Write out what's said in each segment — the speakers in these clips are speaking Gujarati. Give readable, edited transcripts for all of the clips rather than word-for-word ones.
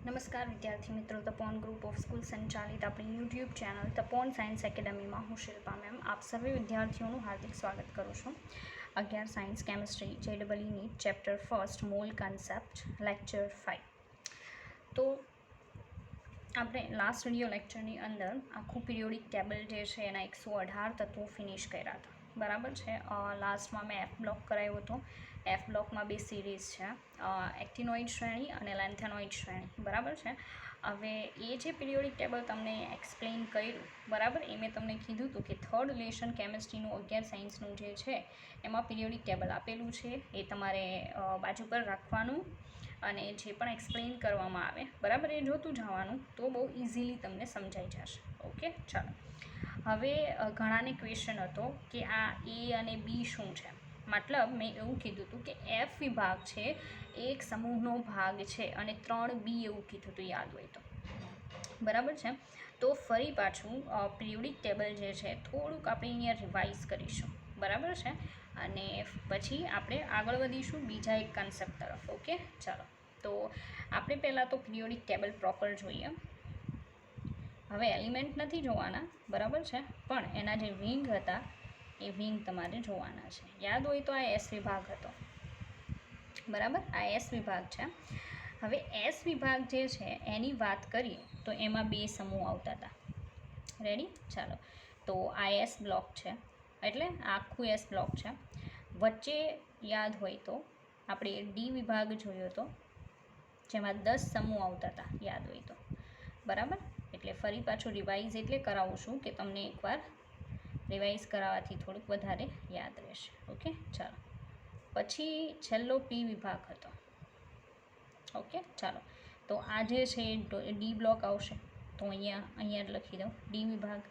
નમસ્કાર વિદ્યાર્થી મિત્રો, તપોન ગ્રુપ ઓફ સ્કૂલ સંચાલિત આપણી યુટ્યુબ ચેનલ તપોન સાયન્સ એકેડમીમાં હું શિલ્પા મેમ આપ સર્વે વિદ્યાર્થીઓનું હાર્દિક સ્વાગત કરું છું. 11 science chemistry JEE NEET chapter first mole concept lecture 5. તો આપણે લાસ્ટ વિડીયો લેક્ચરની અંદર આખું પિરિયોડિક ટેબલ જે છે એના 118 તત્વો ફિનિશ કર્યા હતા. બરાબર છે. લાસ્ટમાં મેં એફ બ્લોક કરાવ્યો હતો. એફ બ્લોકમાં બે સિરીઝ છે, એક્ટિનોઇડ શ્રેણી અને લેન્થેનોઇડ શ્રેણી. બરાબર છે. હવે એ જે પિરિયોડિક ટેબલ તમને એક્સપ્લેન કર્યું, બરાબર, એ મેં તમને કીધું હતું કે થર્ડ લેશન કેમિસ્ટ્રીનું 11 સાયન્સનું જે છે એમાં પિરિયોડિક ટેબલ આપેલું છે, એ તમારે બાજુ પર રાખવાનું અને જે પણ એક્સપ્લેન કરવામાં આવે, બરાબર, એ જોતું જવાનું તો બહુ ઇઝીલી તમને સમજાઈ જશે. ઓકે, ચાલો. હવે ઘણાને ક્વેશ્ચન હતો કે આ એ અને બી શું છે. મતલબ મેં એવું કીધું હતું કે એફ વિભાગ છે એ એક સમૂહનો ભાગ છે અને 3B એવું કીધું હતું, યાદ હોય તો. બરાબર છે. તો ફરી પાછું પિરિયોડિક ટેબલ જે છે થોડુંક આપણે અહીંયા રિવાઇઝ કરીશું. બરાબર છે. અને પછી આપણે આગળ વધીશું બીજા એક કન્સેપ્ટ તરફ. ઓકે, ચાલો. તો આપણે પહેલાં તો પિરિયોડિક ટેબલ પ્રોપર જોઈએ. હવે એલિમેન્ટ નથી જોવાના, બરાબર છે, પણ એના જે વિંગ હતા એ વિંગ તમારે જોવાના છે. યાદ હોય તો આ એસ વિભાગ હતો, બરાબર, આ એસ વિભાગ છે. હવે એસ વિભાગ જે છે એની વાત કરીએ તો એમાં બે સમૂહ આવતા હતા. રેડી, ચાલો. તો આ એસ બ્લોક છે, એટલે આખું એસ બ્લોક છે. વચ્ચે યાદ હોય તો આપણે ડી વિભાગ જોયો હતો, જેમાં 10 સમૂહ આવતા હતા, યાદ હોય તો. બરાબર, એટલે ફરી પાછું રિવાઇઝ એટલે કરાવું છું કે તમને એકવાર રિવાઇઝ કરાવવાથી થોડુંક વધારે યાદ રહેશે. ઓકે, ચાલો. પછી છેલ્લો પી વિભાગ હતો. ઓકે, ચાલો. તો આ જે છે ડી બ્લોક આવશે, તો અહીંયા લખી દઉં ડી વિભાગ.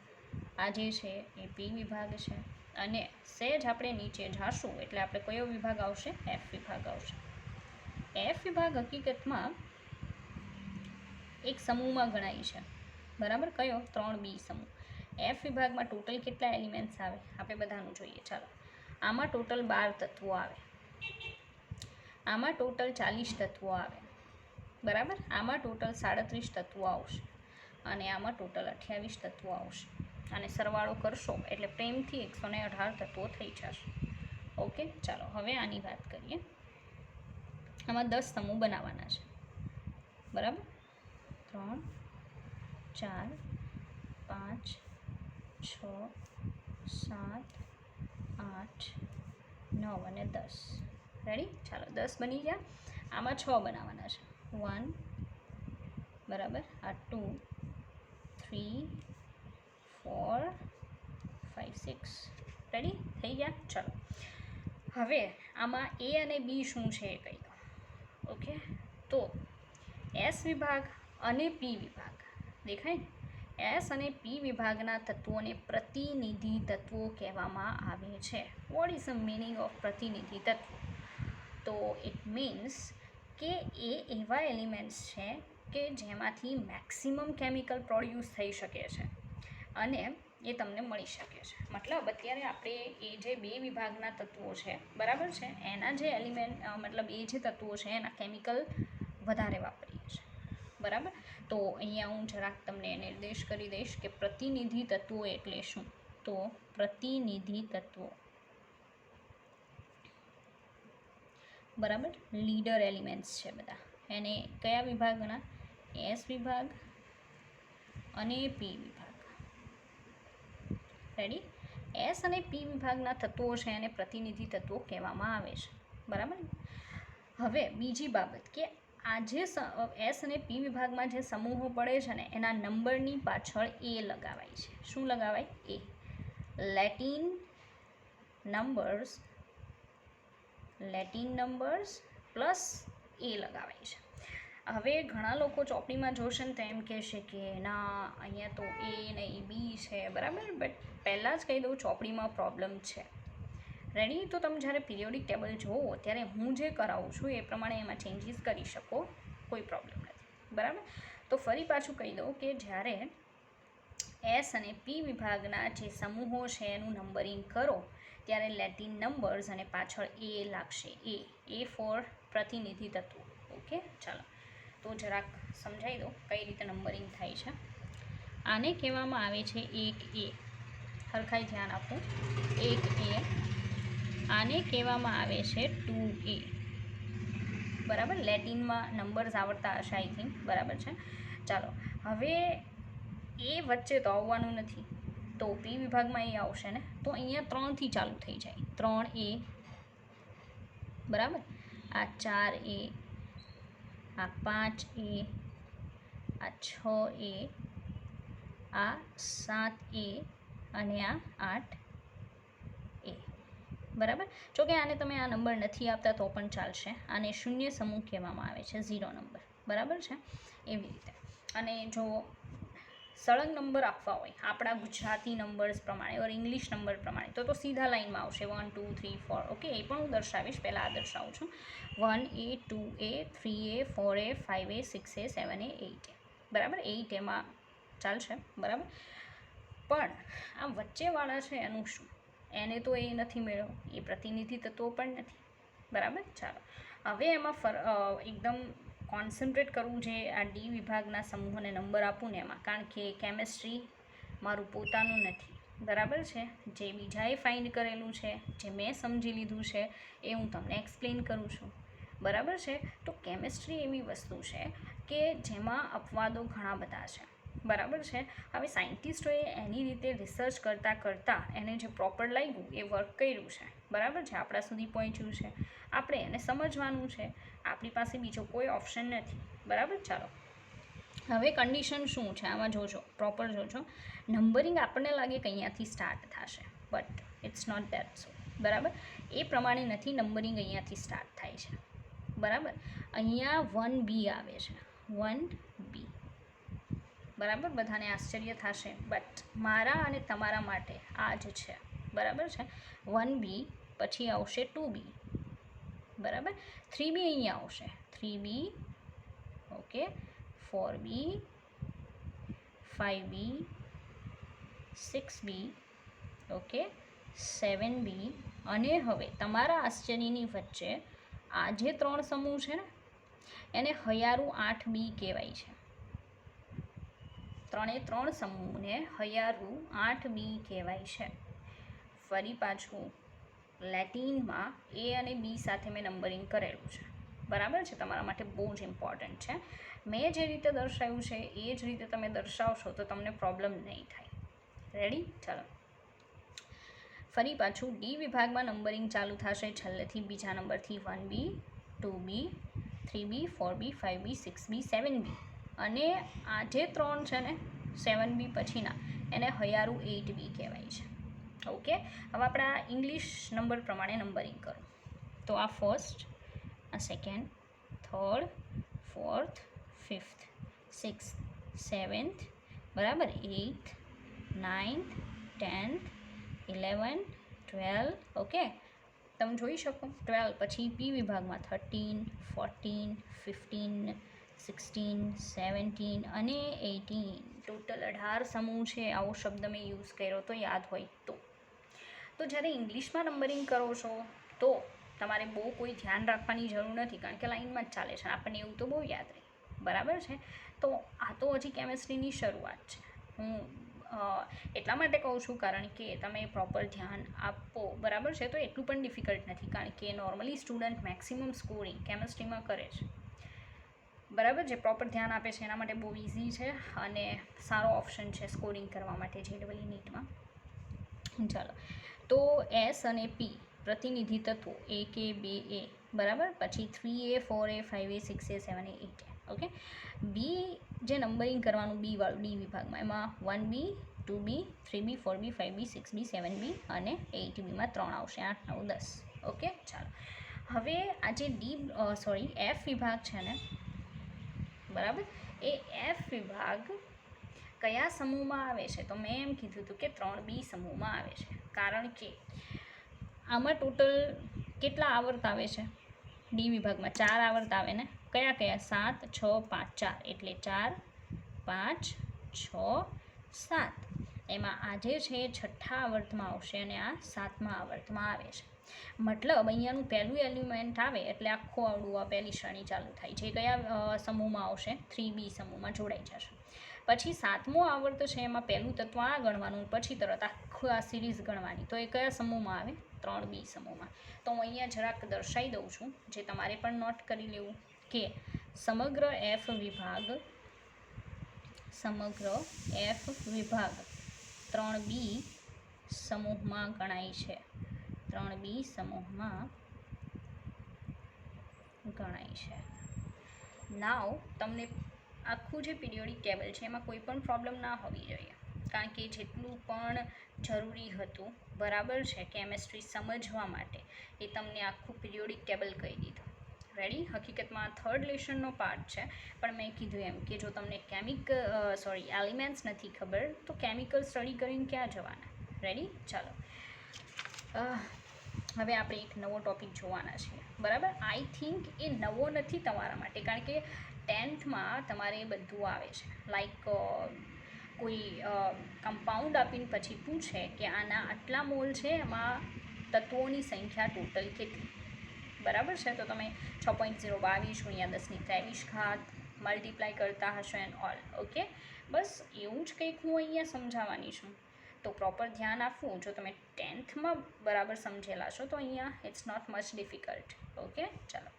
આ જે છે એ પી વિભાગ છે અને સહેજ આપણે નીચે જાશું એટલે આપણે કયો વિભાગ આવશે? એફ વિભાગ આવશે. એફ વિભાગ હકીકતમાં એક સમૂહમાં ગણાય છે, બરાબર. કયો? 3B સમૂહ. એફ વિભાગમાં ટોટલ કેટલા એલિમેન્ટ્સ આવે આપણે બધાનું જોઈએ. ચાલો. આમાં ટોટલ 12 તત્વો આવે, આમાં ટોટલ 40 તત્વો આવે, બરાબર. આમાં ટોટલ 37 તત્વો આવશે અને આમાં ટોટલ 28 તત્વો આવશે. અને સરવાળો કરશો એટલે પ્રેમથી 118 તત્વો થઈ જશે. ઓકે, ચાલો. હવે આની વાત કરીએ. આમાં 10 સમૂહ બનાવવાના છે, બરાબર. 3, 4, 5, 6, 7, 8, 9 અને 10. રેડી, ચાલો. 10 બની ગયા. આમાં 6 બનાવવાના છે. 1, બરાબર, આ 2, 3, 4, 5, 6. રેડી થઈ ગયા. ચાલો. હવે આમાં એ અને બી શું છે એ કહી દો. ઓકે, તો એસ વિભાગ અને પી વિભાગ દેખાય ને? એસ અને પી વિભાગના તત્વોને પ્રતિનિધિ તત્વો કહેવામાં આવે છે. Vote is the meaning of પ્રતિનિધિ તત્વો? તો ઇટ મીન્સ કે એ એવા એલિમેન્ટ્સ છે કે જેમાંથી મેક્સિમમ કેમિકલ પ્રોડ્યુસ થઈ શકે છે અને એ તમને મળી શકે છે. મતલબ અત્યારે આપણે એ જે બે વિભાગના તત્વો છે, બરાબર છે, એના જે એલિમેન્ટ મતલબ એ જે તત્વો છે એના કેમિકલ વધારે વાપરીએ છીએ, બરાબર. તો અહીંયા હું જરાક તમને નિર્દેશ કરી દઈશ કે પ્રતિનિધિ તત્વો એટલે શું. તો પ્રતિનિધિ તત્વો, બરાબર, લીડર એલિમેન્ટ્સ છે બધા. એને કયા વિભાગના? એસ વિભાગ અને પી વિભાગ. રેડી. એસ અને પી વિભાગના તત્વો છે એને પ્રતિનિધિ તત્વો કહેવામાં આવે છે, બરાબર. હવે બીજી બાબત કે આ જે એસ અને પી વિભાગમાં જે સમૂહો પડે છે ને એના નંબરની પાછળ એ લગાવાય છે. શું લગાવાય? એ. લેટિન નંબર્સ પ્લસ એ લગાવાય છે. હવે ઘણા લોકો ચોપડીમાં જોશે ને તો એમ કહેશે કે ના, અહીંયા તો એ નહીં બી છે, બરાબર. બટ પહેલાં જ કહી દઉં, ચોપડીમાં પ્રોબ્લેમ છે. રેડી. તો તમે જ્યારે પિરિયોડિક ટેબલ જોવો ત્યારે હું જે કરાવું છું એ પ્રમાણે એમાં ચેન્જીસ કરી શકો, કોઈ પ્રોબ્લેમ નથી, બરાબર. તો ફરી પાછું કહી દઉં કે જ્યારે એસ અને પી વિભાગના જે સમૂહો છે એનું નંબરિંગ કરો ત્યારે લેટિન નંબર્સ અને પાછળ એ લાગશે. એ ફોર પ્રતિનિધિ તત્વો. ઓકે, ચાલો. તો જરાક સમજાવી દો કઈ રીતે નંબરિંગ થાય છે. આને કહેવામાં આવે છે 1A. હરખાઈ ધ્યાન આપો. 1A. આને કહેવામાં આવે છે 2A. બરાબર, લેટિનમાં નંબર્સ આવડતા હશે આઈ થિંક. બરાબર છે. ચાલો, હવે એ વચ્ચે તો આવવાનું નથી, તો પી વિભાગમાં એ આવશે ને, તો અહીંયા 3થી ચાલુ થઈ જાય. 3A. બરાબર, આ 4A, આ 5A, આ 6A, આ 7A અને આ 8A. બરાબર. જો કે આને તમે આ નંબર નથી આપતા તો પણ ચાલશે. આને શૂન્ય સમૂહ કહેવામાં આવે છે, 0 નંબર. બરાબર છે, એવી રીતે. અને જો સળંગ નંબર આપવા હોય આપણા ગુજરાતી નંબર્સ પ્રમાણે ઓર ઇંગ્લિશ નંબર પ્રમાણે તો સીધા લાઈનમાં આવશે 1 2 3 4. ઓકે, એ પણ હું દર્શાવીશ. પહેલાં આ દર્શાવું છું. 1A, 2A, 3A, 4A, 5A, 6A, 7A, 8A. બરાબર, 8 એમાં ચાલશે. બરાબર, પણ આ વચ્ચેવાળા છે એનું શું? એને તો એ નથી મેળવ્યો, એ પ્રતિનિધિ તત્વો પણ નથી. બરાબર, ચાલો હવે એમાં એકદમ કોન્સન્ટ્રેટ કરવું છે આ ડી વિભાગના સમૂહોને નંબર આપું ને એમાં, કારણ કે કેમેસ્ટ્રી મારું પોતાનું નથી. બરાબર છે, જે બીજાએ ફાઇન્ડ કરેલું છે, જે મેં સમજી લીધું છે એ હું તમને એક્સપ્લેન કરું છું. બરાબર છે, તો કેમેસ્ટ્રી એવી વસ્તુ છે કે જેમાં અપવાદો ઘણા બધા છે. બરાબર છે, હવે સાયન્ટિસ્ટોએ એની રીતે રિસર્ચ કરતાં એને જે પ્રોપર લાગ્યું એ વર્ક કર્યું છે. બરાબર છે, આપણા સુધી પહોંચ્યું છે, આપણે એને સમજવાનું છે. આપણી પાસે બીજો કોઈ ઓપ્શન નથી. બરાબર, ચાલો હવે કન્ડિશન શું છે આમાં જોજો, પ્રોપર જોજો. નંબરિંગ આપણને લાગે કે અહીંયાથી સ્ટાર્ટ થશે, but it's not that so. બરાબર, એ પ્રમાણે નથી. નંબરિંગ અહીંયાથી સ્ટાર્ટ થાય છે. બરાબર, અહીંયા 1B આવે છે, 1B. બરાબર, બધાને આશ્ચર્ય થશે, બટ મારા અને તમારા માટે આ જ છે. બરાબર છે, 1B, પછી આવશે 2B. બરાબર, 3B અહીંયા આવશે, 3B. Okay, 4B, 5B, 6B, okay, 7B. અને હવે તમારા આશ્ચર્યની વચ્ચે આ જે 3 સમૂહ છે ને એને હયારું 8B કહેવાય છે. 3 સમૂહને હયારું 8B કહેવાય છે. ફરી પાછું લેટિનમાં એ અને બી સાથે મેં નંબરિંગ કરેલું છે. બરાબર છે, તમારા માટે બહુ જ ઇમ્પોર્ટન્ટ છે. મેં જે રીતે દર્શાવ્યું છે એ જ રીતે તમે દર્શાવશો તો તમને પ્રોબ્લેમ નહીં થાય. રેડી? ચાલો ફરી પાછું ડી વિભાગમાં નંબરિંગ ચાલુ થશે છેલ્લેથી બીજા નંબરથી 1B, 2B, 3B, 4B, 5B, 6B, 7B. અને આ જે 3 છે ને 7B પછીના એને હયારું 8B કહેવાય છે. ઓકે, હવે આપણા ઇંગ્લિશ નંબર પ્રમાણે નંબરિંગ કરો. તો આ ફર્સ્ટ, આ second, third, fourth, fifth, sixth, seventh, બરાબર, 8th, 9th, 10th, 11, 12. ઓકે, તમે જોઈ શકો 12 પછી પી વિભાગમાં 13, 14, 15, 16, 17 અને 18. ટોટલ 18 સમૂહ છે. આવો શબ્દ મેં યુઝ કર્યો તો યાદ હોય તો જ્યારે ઇંગ્લિશમાં નંબરિંગ કરો છો તો તમારે બહુ કોઈ ધ્યાન રાખવાની જરૂર નથી, કારણ કે લાઇનમાં જ ચાલે છે. આપણને એવું તો બહુ યાદ રહે. બરાબર છે, તો આ તો હજી કેમેસ્ટ્રીની શરૂઆત છે. હું એટલા માટે કહું છું કારણ કે તમે પ્રોપર ધ્યાન આપો. બરાબર છે, તો એટલું પણ ડિફિકલ્ટ નથી, કારણ કે નોર્મલી સ્ટુડન્ટ મેક્સિમમ સ્કોરિંગ કેમેસ્ટ્રીમાં કરે છે. બરાબર, જે પ્રોપર ધ્યાન આપે છે એના માટે બહુ ઇઝી છે અને સારો ઓપ્શન છે સ્કોરિંગ કરવા માટે JEE નીટમાં. ચાલો, તો એસ અને પી પ્રતિનિધિ તત્વો 1A, 2A. બરાબર, પછી 3A, 4A, 5A, 6A, 7A, 8A. Okay, બી જે નંબરિંગ કરવાનું બી વાળું ડી વિભાગમાં એમાં 1B, 2B, 3B, 4B, 5B, 6B, 7B અને 8Bમાં 3 આવશે, 8, 9, 10. ઓકે, ચાલો હવે આ જે એફ વિભાગ છે ને, બરાબર, એ એફ વિભાગ કયા સમૂહમાં આવે છે? તો મેં એમ કીધું હતું કે 3B સમૂહમાં આવે છે, કારણ કે આમાં ટોટલ કેટલા આવર્ત આવે છે? ડી વિભાગમાં 4 આવર્ત આવે ને. કયા કયા? 7, 6, 5, 4. એટલે 4, 5, 6, 7. એમાં આજે છે 6ઠ્ઠા આવર્તમાં આવશે અને આ 7મા આવર્તમાં આવે છે. મતલબ અહીંયાનું પહેલું એલિમેન્ટ આવે એટલે આખું આવડું આ પહેલી શ્રેણી ચાલુ થાય. જે કયા સમૂહમાં આવશે? 3B સમૂહમાં જોડાઈ જશે. પછી સાતમો આવર્ત છે એમાં પહેલું તત્વ આ ગણવાનું, પછી તરત આખું આ સિરીઝ ગણવાની. તો એ કયા સમૂહમાં આવે? 3B સમૂહમાં. તો હું અહીંયા જરાક દર્શાવી દઉં છું, જે તમારે પણ નોટ કરી લેવું કે સમગ્ર F વિભાગ 3B સમૂહમાં ગણાય છે. 3B સમૂહમાં ગણાય છે. નાવ તમને આખું જે પિરિયોડિક ટેબલ છે એમાં કોઈ પણ પ્રોબ્લેમ ના હોવી જોઈએ, કારણ કે જેટલું પણ જરૂરી હતું બરાબર છે કેમેસ્ટ્રી સમજવા માટે એ તમને આખું પિરિયોડિક ટેબલ કહી દીધું. રેડી? હકીકતમાં થર્ડ લેશનનો પાર્ટ છે, પણ મેં કીધું એમ કે જો તમને એલિમેન્ટ્સ નથી ખબર તો કેમિકલ સ્ટડી કરીને ક્યાં જવાના. રેડી? ચાલો હવે આપણે એક નવો ટૉપિક જોવાના છીએ. બરાબર? આઈ થિંક એ નવો નથી તમારા માટે, કારણ કે 10th તમારે બધું આવે છે. લાઈક કોઈ કમ્પાઉન્ડ આપીને પછી પૂછે કે આના આટલા મોલ છે, એમાં તત્વોની સંખ્યા ટોટલ કેટલી. બરાબર છે? તો તમે 6.022 × 10⁻23 મલ્ટીપ્લાય કરતા હશો એન્ડ ઓલ. ઓકે, બસ એવું જ કંઈક હું અહીંયા સમજાવવાની છું. તો પ્રોપર ધ્યાન આપવું. જો તમે 10th બરાબર સમજેલા છો તો અહીંયા it's not much difficult. Okay, ચાલો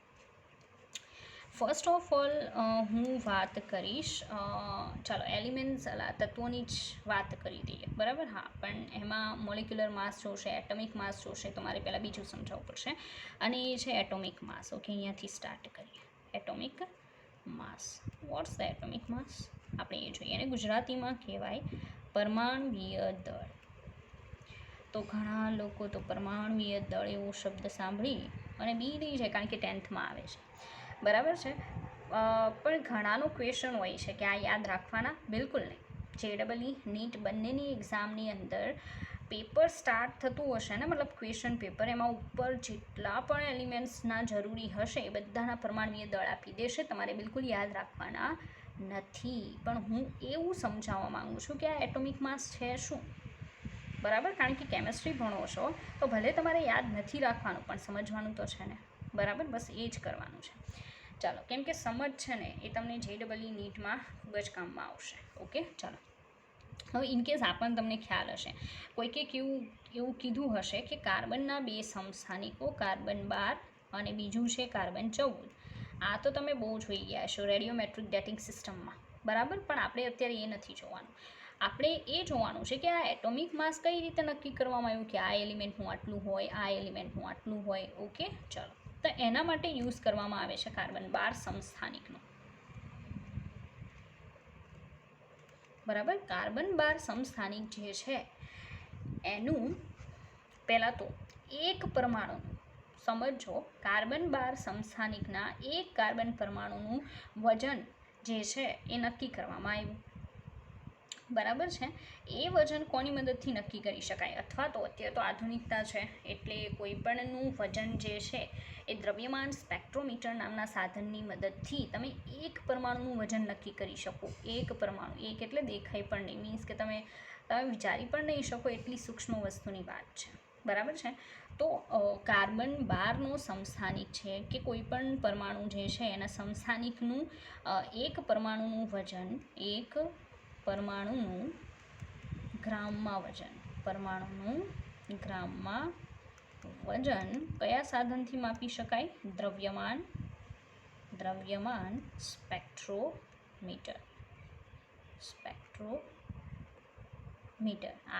ફર્સ્ટ ઓફ ઓલ હું વાત કરીશ, ચાલો એલિમેન્ટ્સ તત્વોની જ વાત કરી દઈએ. બરાબર? હા, પણ એમાં મોલિક્યુલર માસ જોશે, એટમિક માસ જોશે, તો મારે પહેલાં બીજું સમજાવવું પડશે, અને એ છે એટોમિક માસ. ઓકે, અહીંયાથી સ્ટાર્ટ કરીએ. Atomic mass. What's the atomic માસ? આપણે એ જોઈએ. અને ગુજરાતીમાં કહેવાય પરમાણ્વીય દળ. તો ઘણા લોકો તો પરમાણ્વીય દળ એવો શબ્દ સાંભળી અને બી રહી છે, કારણ કે 10th આવે છે. બરાબર છે? પણ ઘણાનો ક્વેશ્ચન હોય છે કે આ યાદ રાખવાના? બિલકુલ નહીં. JEE નીટ બંનેની એક્ઝામની અંદર પેપર સ્ટાર્ટ થતું હશે ને, મતલબ ક્વેશ્ચન પેપર, એમાં ઉપર જેટલા પણ એલિમેન્ટ્સના જરૂરી હશે એ બધાના પરમાણ્વીય દળ આપી દેશે. તમારે બિલકુલ યાદ રાખવાના નથી. પણ હું એવું સમજાવવા માગું છું કે આ એટોમિક માસ છે શું. બરાબર? કારણ કે કેમેસ્ટ્રી ભણો છો તો ભલે તમારે યાદ નથી રાખવાનું, પણ સમજવાનું તો છે ને. બરાબર? બસ એ જ કરવાનું છે. ચાલો, કેમ કે સમજ છે ને એ તમને JEE નીટમાં ખૂબ જ કામમાં આવશે. ઓકે, ચાલો હવે ઇનકેસ આ પણ તમને ખ્યાલ હશે, કોઈકે એવું કીધું હશે કે કાર્બનના 2 સમસ્થાનિકો, કાર્બન 12 અને બીજું છે કાર્બન 14. આ તો તમે બહુ જોઈ ગયા છો રેડિયોમેટ્રિક ડેટિંગ સિસ્ટમમાં. બરાબર? પણ આપણે અત્યારે એ નથી જોવાનું. આપણે એ જોવાનું છે કે આ એટોમિક માસ કઈ રીતે નક્કી કરવામાં આવ્યું કે આ એલિમેન્ટનું આટલું હોય, આ એલિમેન્ટનું આટલું હોય. ઓકે, ચાલો, તો એના માટે યુઝ કરવામાં આવે છે કાર્બન 12 સમસ્થાનિકનો. બરાબર? કાર્બન 12 સમસ્થાનિક જે છે એનું પહેલાં તો એક પરમાણુનું સમજો. કાર્બન 12 સમસ્થાનિકના એક કાર્બન પરમાણુનું વજન જે છે એ નક્કી કરવામાં આવ્યું. બરાબર છે? એ વજન કોની મદદથી નક્કી કરી શકાય? અથવા તો અત્યારે તો આધુનિકતા છે એટલે કોઈપણનું વજન જે છે એ દ્રવ્યમાન સ્પેક્ટ્રોમીટર નામના સાધનની મદદથી તમે એક પરમાણુનું વજન નક્કી કરી શકો. એક પરમાણુ, એક એટલે દેખાય પણ નહીં, મીન્સ કે તમે વિચારી પણ નહીં શકો એટલી સૂક્ષ્મ વસ્તુની વાત છે. બરાબર છે? તો કાર્બન 12નો સમસ્થાનિક છે કે કોઈ પણ પરમાણુ જે છે એના સમસ્થાનિકનું એક પરમાણુનું વજન, એક પરમાણુનું ગ્રામમાં વજન, પરમાણુનું ગ્રામમાં વજન કયા સાધનથી માપી શકાય? દ્રવ્યમાન સ્પેક્ટ્રોમીટર.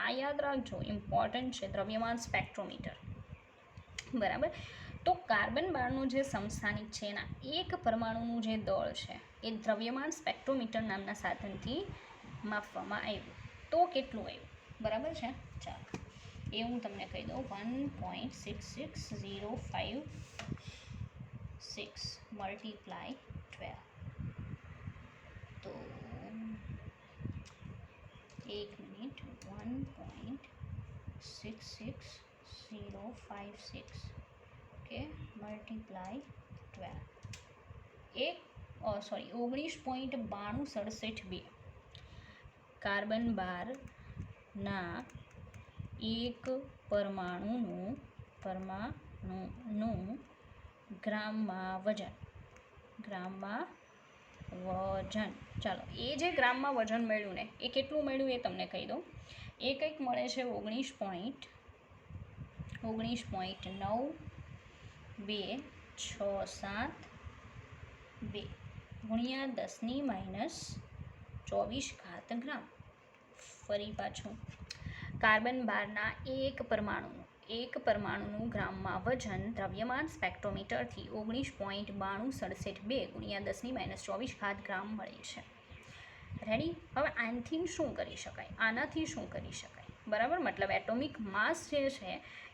આ યાદ રાખજો, ઇમ્પોર્ટન્ટ છે, દ્રવ્યમાન સ્પેક્ટ્રોમીટર. બરાબર? તો કાર્બન 12નો જે સમસ્થાનિક છે એના એક પરમાણુનું જે દળ છે એ દ્રવ્યમાન સ્પેક્ટ્રોમીટર નામના સાધનથી માપવામાં આવ્યું. તો કેટલું આવ્યું? બરાબર છે? ચાલો એ હું તમને કહી દઉં. 1.66056 મલ્ટીપ્લાય 12. તો 1 મિનિટ. 1.66056 okay multiply 12. 19.9267 કાર્બન 12ના એક પરમાણુનું પરમાણુનું ગ્રામમાં વજન ચાલો એ જે ગ્રામમાં વજન મળ્યું ને એ કેટલું મળ્યું એ તમને કહી દઉં. એ કંઈક મળે છે 19.9267 ગુણ્યા 10⁻²4 ગ્રામ. ફરી પાછું, કાર્બન 12ના એક પરમાણુનું ગ્રામમાં વજન દ્રવ્યમાન સ્પેક્ટ્રોમીટરથી 19.9267 ગુણ્યા 10⁻²4 ગ્રામ મળે છે. રેડી? હવે આનાથી શું કરી શકાય? બરાબર, મતલબ એટોમિક માસ જે છે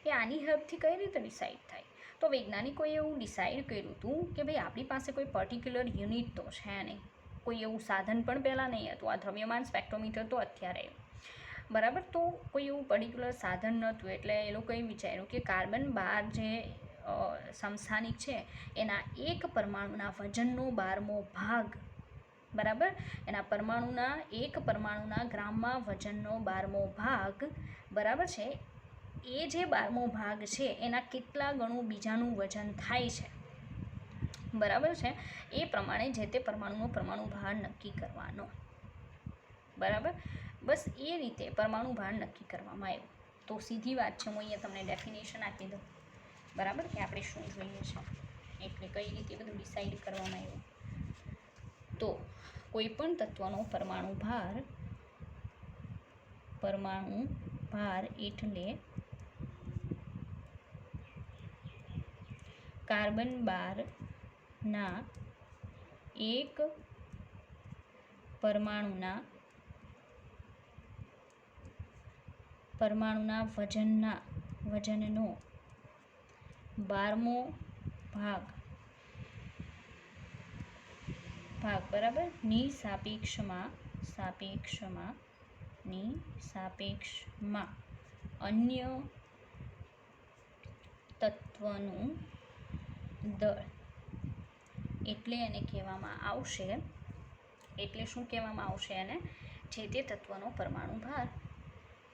એ આની હેલ્પથી કઈ રીતે ડિસાઇડ થાય? તો વૈજ્ઞાનિકોએ એવું ડિસાઇડ કર્યું હતું કે ભાઈ આપણી પાસે કોઈ પર્ટિક્યુલર યુનિટ તો છે નહીં, કોઈ એવું સાધન પણ પહેલાં નહીં હતું. આ દ્રવ્યમાન સ્પેક્ટ્રોમીટર તો અત્યારે, બરાબર, તો કોઈ એવું પર્ટિક્યુલર સાધન નહોતું. એટલે એ લોકોએ વિચાર્યું કે કાર્બન 12 જે સમસ્થાનિક છે એના એક પરમાણુના વજનનો 12મો ભાગ, બરાબર, એના એક પરમાણુના ગ્રામમાં વજનનો 12મો ભાગ, બરાબર છે, એ જે 12મો ભાગ છે એના કેટલા ગણું બીજાનું વજન થાય છે, બરાબર છે, એ પ્રમાણે જે તે પરમાણુનો પરમાણુ ભાર નક્કી કરવાનો. બરાબર, બસ એ રીતે પરમાણુ ભાર નક્કી કરવામાં આવ્યો. તો સીધી વાત છે, હું અહીંયા તમને ડેફિનેશન આપી દઉં, બરાબર, કે આપણે શું જોઈએ છે, એટલે કઈ રીતે બધું ડિસાઇડ કરવામાં આવ્યું. તો કોઈ પણ તત્વનો પરમાણુ ભાર એટલે કાર્બન 12ના એક પરમાણુના વજનનો 12મો ભાગ, બરાબર, ની સાપેક્ષમાં અન્ય તત્વનું દળ, એટલે એને કહેવામાં આવશે, એટલે શું કહેવામાં આવશે એને? જે તે તત્વનો પરમાણુ ભાર.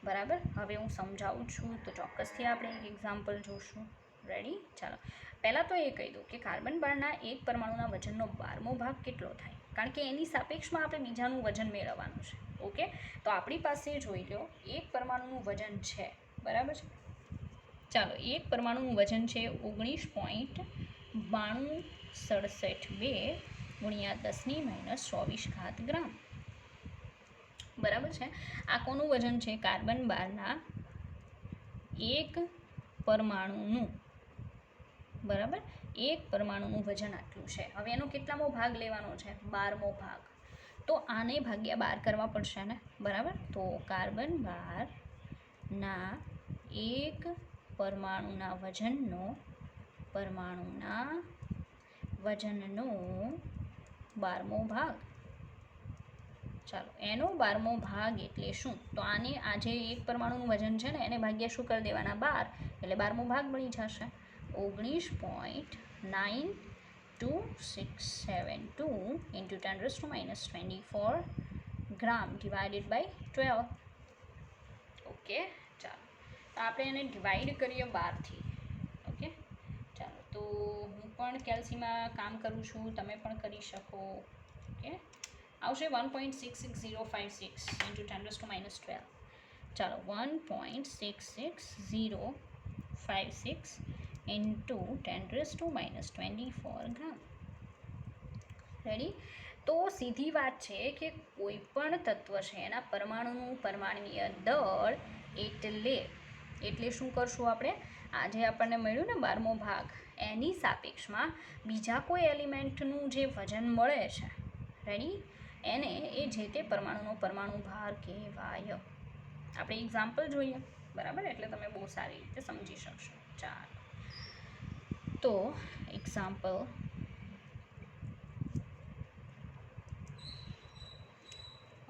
બરાબર, હવે હું સમજાવું છું તો ચોક્કસથી આપણે એક એક્ઝામ્પલ જોઈશું. રેડી? ચાલો, પહેલાં તો એ કહી દઉં કે કાર્બન 12ના એક પરમાણુના વજનનો 12મો ભાગ કેટલો થાય, કારણ કે એની સાપેક્ષમાં આપણે બીજાનું વજન મેળવવાનું છે. ઓકે, તો આપણી પાસે જોઈ લો એક પરમાણુનું વજન છે, બરાબર છે. ચાલો, એક પરમાણુનું વજન છે 19.9267 ગુણ્યા 10⁻²4 ગ્રામ. બરાબર છે. આ કોનું વજન છે? કાર્બન 12ના એક પરમાણુનું, બરાબર, એક પરમાણુનું વજન આટલું છે. હવે એનો કેટલામો ભાગ લેવાનો છે? 12મો ભાગ. તો આને ભાગ્યા 12 કરવા પડશે ને, બરાબર. તો કાર્બન 12ના એક પરમાણુના વજનનો 12મો ભાગ. ચાલો, એનો 12મો ભાગ એટલે શું? તો આને આજે એક પરમાણુનું વજન છે ને એને ભાગ્યા શું કરી દેવાના? 12, એટલે 12મો ભાગ મળી જશે. 19.9267 into 10⁻24 gram divided by 12. Okay, ચાલો, તો આપણે એને ડિવાઈડ કરીએ 12થી. ઓકે, ચાલો, તો હું પણ કેલ્સીમાં કામ કરું છું, તમે પણ કરી શકો. ઓકે, આવશે 1.66056 into 10⁻12. ચાલો, 1.66056 into 10⁻24 ગ્રામ. રેડી? તો સીધી વાત છે કે કોઈ પણ તત્વ છે એના પરમાણુનું પરમાણુય દળ એટલે શું કરશું આપણે? આજે આપણને મળ્યું ને 12મો ભાગ, એની સાપેક્ષમાં બીજા કોઈ એલિમેન્ટનું જે વજન મળે છે, રેડી, એને એ જે તે પરમાણુનો પરમાણુ ભાર કહેવાય. આપણે એક્ઝામ્પલ જોઈએ, બરાબર, એટલે તમે બહુ સારી રીતે સમજી શકશો. ચાલો, તો એક્ઝામ્પલ,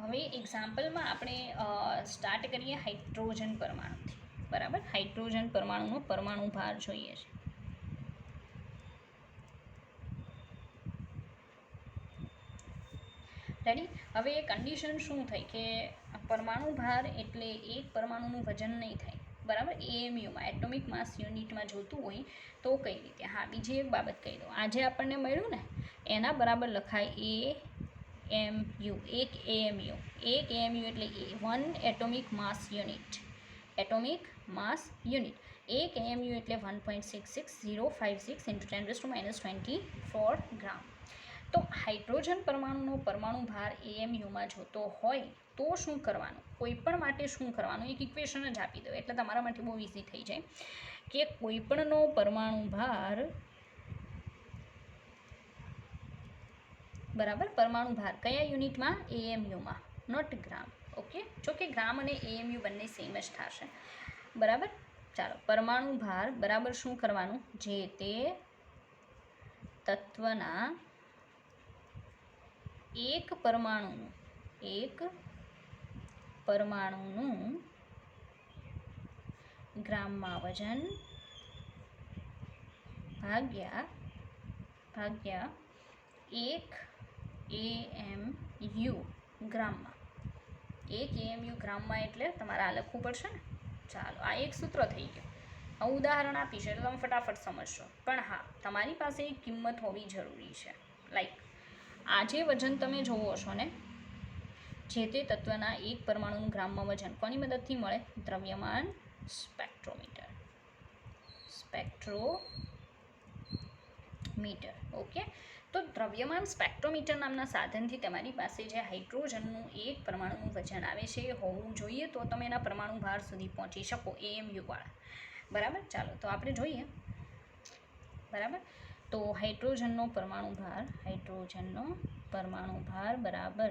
હવે એક્ઝામ્પલમાં આપણે સ્ટાર્ટ કરીએ હાઇડ્રોજન પરમાણુથી. બરાબર, હાઇડ્રોજન પરમાણુનો પરમાણુ ભાર જોઈએ છે. રેડી? હવે એ કન્ડિશન શું થઈ કે પરમાણુ ભાર એટલે એક પરમાણુનું વજન નહીં થાય, બરાબર, એએમયુમાં એટોમિક માસ યુનિટમાં જોતું હોય તો કઈ રીતે. હા, બીજી એક બાબત કહી દઉં, આજે આપણને મળ્યું ને એના બરાબર લખાય એએમયુ. એક એએમયુ એટલે 1 એટોમિક માસ યુનિટ. એટોમિક માસ યુનિટ એક એએમયુ એટલે 1.66056 × 10⁻24 ગ્રામ. તો હાઇડ્રોજન પરમાણુનો પરમાણુ ભાર એએમયુમાં જોતો હોય તો શું કરવાનું, કોઈ પણ માટે શું કરવાનું, એક ઇક્વેશન જ આપી દો એટલે તમારા માટે બહુ ઇઝી થઈ જાય કે કોઈપણનો પરમાણુ ભાર બરાબર, પરમાણુ ભાર કયા યુનિટમાં, એએમયુમાં, નોટ ગ્રામ. ઓકે, જો કે ગ્રામ અને એએમયુ બંને સેમ જ થશે. બરાબર, ચાલો, પરમાણુ ભાર બરાબર શું કરવાનું, જે તે તત્વના એક પરમાણુનું ગ્રામમાં વજન ભાગ્યા 1 એએમયુ ગ્રામમાં. 1 એએમયુ ગ્રામમાં એટલે તમારે આ લખવું પડશે ને. ચાલો, આ એક સૂત્ર થઈ ગયું. હું ઉદાહરણ આપીશ એટલે તમે ફટાફટ સમજશો, પણ હા, તમારી પાસે એક કિંમત હોવી જરૂરી છે. લાઈક આ જે વજન તમે જોવો છો ને, જે તે તત્વના એક પરમાણુનું ગ્રામમાં વજન કોની મદદથી મળે, દ્રવ્યમાન સ્પેક્ટ્રોમીટર. ઓકે, તો દ્રવ્યમાન સ્પેક્ટ્રોમીટર નામના સાધનથી તમારી પાસે જે હાઇડ્રોજનનું એક પરમાણુનું વજન આવે છે એ હોવું જોઈએ, તો તમે એના પરમાણુ ભાર સુધી પહોંચી શકો, એએમયુવાળા. બરાબર, ચાલો તો આપણે જોઈએ. બરાબર, તો હાઇડ્રોજનનો પરમાણુ ભાર બરાબર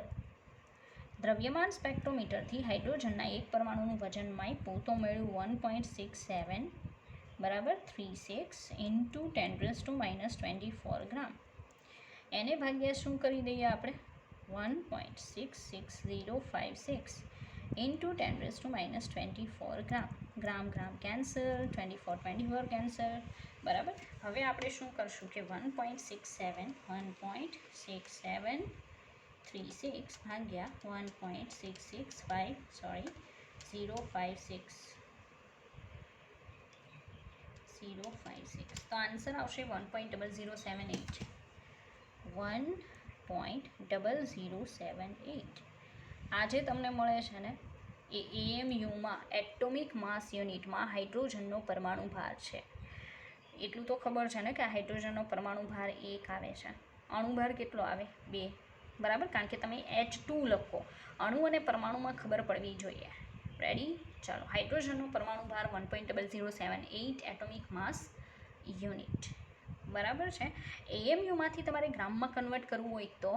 દ્રવ્યમાન સ્પેક્ટ્રોમીટરથી હાઇડ્રોજનના એક પરમાણુનું વજન માપ્યું તો મળ્યું 1.67 બરાબર 36 × 10⁻24 ગ્રામ. એને ભાગ્યા શું કરી દઈએ આપણે, 1.66056 × 10⁻24 ગ્રામ. ગ્રામ કેન્સલ, 24 કેન્સલ. બરાબર, હવે આપણે શું કરશું કે 1.6736 ભાગ્યા 1.665056 તો આન્સર આવશે 1.0078. 1.0078. આજે તમને મળે છે ને એ એએમયુમાં એટોમિક માસ યુનિટમાં હાઇડ્રોજનનો પરમાણુ ભાર છે. એટલું તો ખબર છે ને કે હાઇડ્રોજનનો પરમાણુ ભાર 1 આવે છે, અણુભાર કેટલો આવે, 2. બરાબર, કારણ કે તમે H2 લખો, અણુ અને પરમાણુમાં ખબર પડવી જોઈએ. રેડી, ચાલો, હાઇડ્રોજનનો પરમાણુ ભાર 1.0078 એટોમિક માસ યુનિટ. બરાબર છે. એએમયુમાંથી તમારે ગ્રામમાં કન્વર્ટ કરવું હોય તો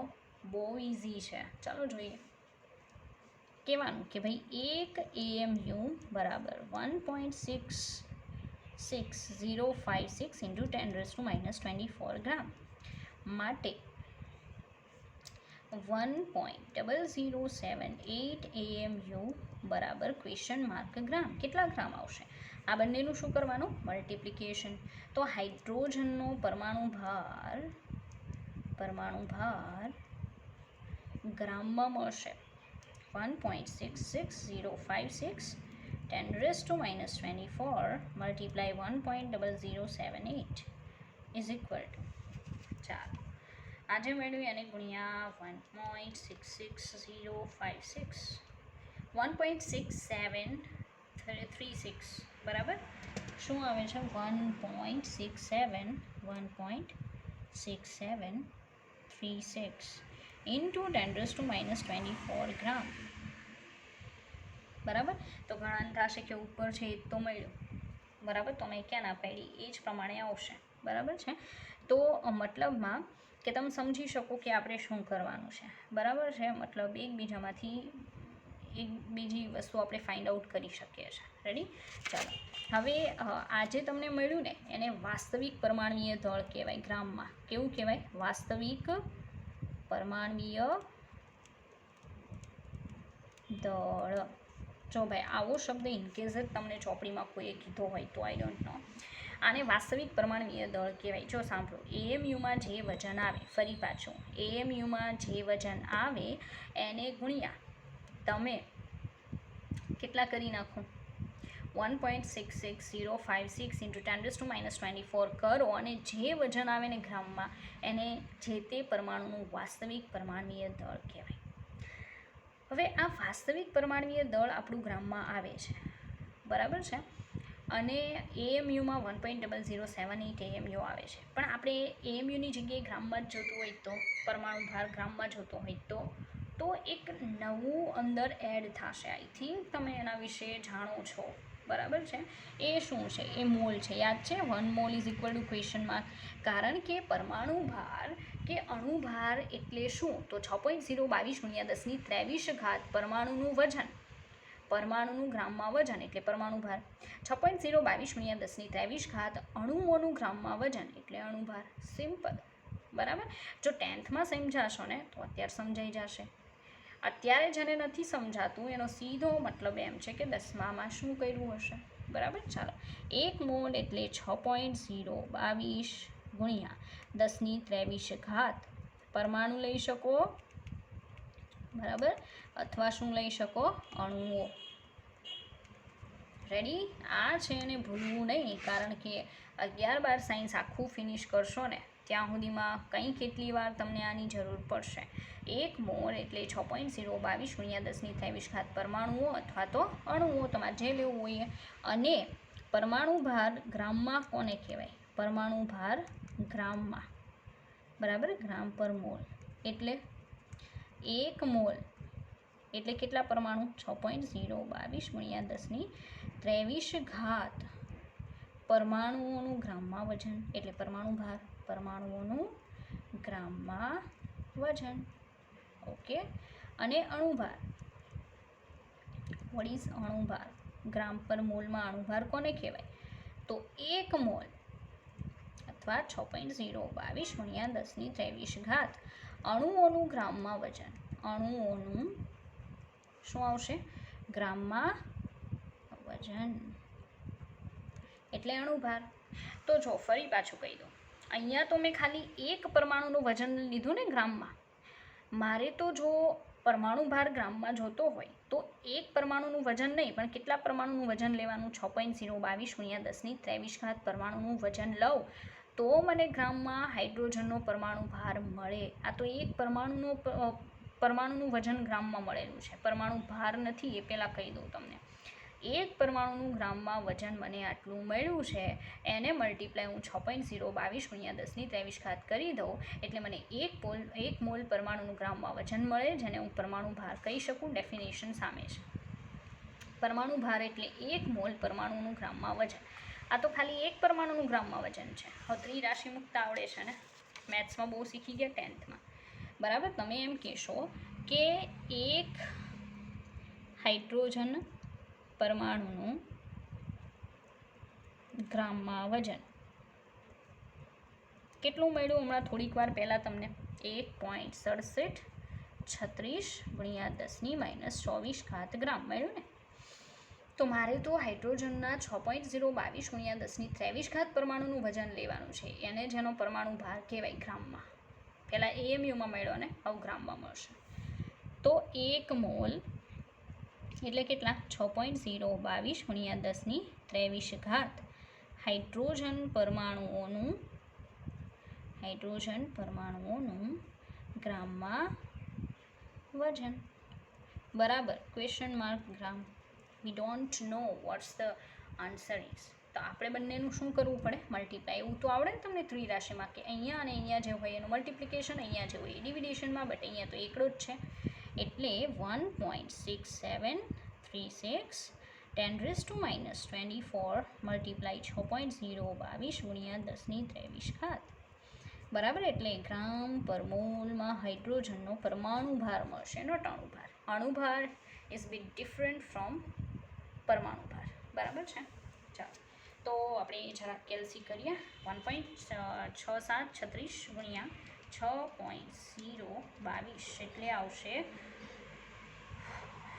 બહુ ઇઝી છે. ચાલો જોઈએ. કહેવાનું કે ભાઈ 1 એએમયુ બરાબર 1.66056 × 10⁻24 ગ્રામ માટે 1.0078 એએમયુ બરાબર ક્વેશ્ચન માર્ક ગ્રામ. કેટલા ગ્રામ આવશે, આ બંનેનું શું કરવાનું, મલ્ટિપ્લિકેશન. તો હાઇડ્રોજનનો પરમાણુ ભાર ગ્રામમાં મળશે 1.66056 10⁻24 મલ્ટીપ્લાય 1.0078 ઇઝ ઇક્વલ ટુ, ચાલો આજે મેળવ્યું એને ગુણ્યા 1.66056 1.6736 બરાબર, શું આવે છે 1.6736 ઇન્ટુ 10⁻24 ગ્રામ. બરાબર, તો ગણન થશે કે ઉપર છે એ તો મળ્યું. બરાબર, તો મેં ક્યાં ના પાડી, એ જ પ્રમાણે આવશે. બરાબર છે, તો મતલબમાં કે તમે સમજી શકો કે આપણે શું કરવાનું છે. બરાબર છે, મતલબ એકબીજામાંથી એક બીજી વસ્તુ આપણે ફાઇન્ડ આઉટ કરી શકીએ છીએ. રેડી, ચાલો હવે આજે તમને મળ્યું ને એને વાસ્તવિક પરમાણ્વીય દળ કહેવાય. ગ્રામમાં કેવું કહેવાય, વાસ્તવિક પરમાણ્વીય દળ. જો ભાઈ આવો શબ્દ ઇનકેસ જ તમને ચોપડીમાં કોઈએ કીધો હોય તો આઈ ડોન્ટ નો, આને વાસ્તવિક પરમાણ્વીય દળ કહેવાય. જો સાંભળો, એએમયુમાં જે વજન આવે, ફરી પાછું એએમયુમાં જે વજન આવે એને ગુણ્યા તમે કેટલા કરી નાખો, 1.66056 × 10⁻⁻24 કરો અને જે વજન આવે ને ગ્રામમાં એને જે તે પરમાણુનું વાસ્તવિક પરમાણ્વીય દળ કહેવાય. હવે આ વાસ્તવિક પરમાણ્વીય દળ આપણું ગ્રામમાં આવે છે, બરાબર છે, અને એએમયુમાં 1.0078 એએમયુ આવે છે. પણ આપણે એએમયુની જગ્યાએ ગ્રામમાં જ જોતું હોય તો, પરમાણુ ભાર ગ્રામમાં જોતો હોય તો એક નવું અંદર એડ થશે. આઈ થિંક તમે એના વિશે જાણો છો, બરાબર છે. એ શું છે? એ મોલ છે. યાદ છે 1 mall is equal two question mark. કારણ કે પરમાણુ ભાર કે અણુભાર એટલે શું? તો 6.022 × 10⁻23 પરમાણુનું વજન, પરમાણુનું ગ્રામમાં વજન એટલે પરમાણુ ભાર. 6.022 × 10⁻23 અણુઓનું ગ્રામમાં વજન એટલે અણુભાર. સિમ્પલ, બરાબર. જો 10થમાં સમજાશો ને તો અત્યારે સમજાઈ જશે. અત્યારે જેને નથી સમજાતું એનો સીધો મતલબ એમ છે કે 10મામાં શું કર્યું હશે, બરાબર. ચાલો, 1 મોલ એટલે 6.022 × 10⁻23 પરમાણુ લઈ શકો, બરાબર, અથવા શું લઈ શકો? અણુઓ. રેડી? આ છે એને ભૂલવું નહીં, કારણ કે 11-12 સાયન્સ આખું ફિનિશ કરશો ને ત્યાં સુધીમાં કંઈ કેટલી વાર તમને આની જરૂર પડશે. 1 મોલ એટલે 6.022 × 10⁻23 પરમાણુઓ અથવા તો અણુઓ, તમારે જે લેવું હોય. અને પરમાણુ ભાર ગ્રામમાં કોને કહેવાય? પરમાણુ ભાર ગ્રામમાં, બરાબર, ગ્રામ પર મોલ. એટલે 1 મોલ એટલે કેટલા પરમાણુ? 6.022 × 10⁻23 પરમાણુઓનું ગ્રામમાં વજન એટલે પરમાણુ ભાર, પરમાણુઓનું ગ્રામમાં વજન. ઓકે. અને અણુભાર, વોટ ઇઝ અણુભાર? ગ્રામ પર મોલમાં અણુભાર કોને કહેવાય? તો 1 મોલ અથવા 6.022 × 10⁻23 અણુઓનું ગ્રામમાં વજન. અણુઓનું શું આવશે? ગ્રામમાં વજન એટલે અણુભાર. તો જો ફરી પાછું કહી દઉં, અહીંયા તો મેં ખાલી એક પરમાણુનું વજન લીધું ને ગ્રામમાં. મારે તો જો પરમાણુ ભાર ગ્રામમાં જોતો હોય તો એક પરમાણુનું વજન નહીં પણ કેટલા પરમાણુનું વજન લેવાનું? 6.022 × 10⁻23 પરમાણુનું વજન લઉં તો મને ગ્રામમાં હાઇડ્રોજનનો પરમાણુ ભાર મળે. આ તો એક પરમાણુનું વજન ગ્રામમાં મળેલું છે, પરમાણુ ભાર નથી, એ પહેલાં કહી દઉં તમને. એક પરમાણુનું ગ્રામમાં વજન મને આટલું મળ્યું છે, એને મલ્ટીપ્લાય હું 6.022 × 10⁻23 કરી દઉં એટલે મને 1 મોલ પરમાણુનું ગ્રામમાં વજન મળે, જેને હું પરમાણુ ભાર કહી શકું. ડેફિનેશન સામે છે. પરમાણુ ભાર એટલે 1 મોલ પરમાણુનું ગ્રામમાં વજન. આ તો ખાલી એક પરમાણુનું ગ્રામમાં વજન છે. હવે ત્રિરાશિ મુક્ત આવડે છે ને, મેથ્સમાં બહુ શીખી ગયા 10થમાં, બરાબર. તમે એમ કહેશો કે એક હાઇડ્રોજન પરમાણુનું ગ્રામમાં વજન કેટલું મળ્યું? હમણાં થોડીક વાર પહેલાં તમને 1.6736 × 10⁻24 ગ્રામ મળ્યું ને. તો મારે તો હાઇડ્રોજનના 6.022 × 10⁻23 પરમાણુનું વજન લેવાનું છે, એને જેનો પરમાણુ ભાર કહેવાય ગ્રામમાં. પહેલાં એએમયુમાં મળ્યો ને, હવે ગ્રામમાં મળશે. તો 1 મોલ એટલે કેટલા? 6.022 × 10⁻23 હાઇડ્રોજન પરમાણુઓનું ગ્રામમાં વજન, બરાબર. Question mark gram. We don't know what's the answer is. તો આપણે બંનેનું શું કરવું પડે? મલ્ટીપ્લાય. એવું તો આવડે ને તમને ત્રિરાશિમાં કે અહીંયા અને અહીંયા જે હોય એનું મલ્ટિપ્લિકેશન, અહીંયા જે હોય એ ડિવિડેશનમાં, બટ અહીંયા તો એકડો જ છે. એટલે 1.6736 10⁻24 મલ્ટીપ્લાય 6.022 × 10⁻23 બરાબર. એટલે ગ્રામ પર મોલમાં હાઇડ્રોજનનો પરમાણુ ભાર મળશે, નોટ અણુભાર. અણુભાર ઇઝ બિટ ડિફરન્ટ ફ્રોમ પરમાણુ ભાર, બરાબર છે. ચાલો, તો આપણે જરાક કેલ્સી કરીએ. 1.6736 × 6.022 એટલે આવશે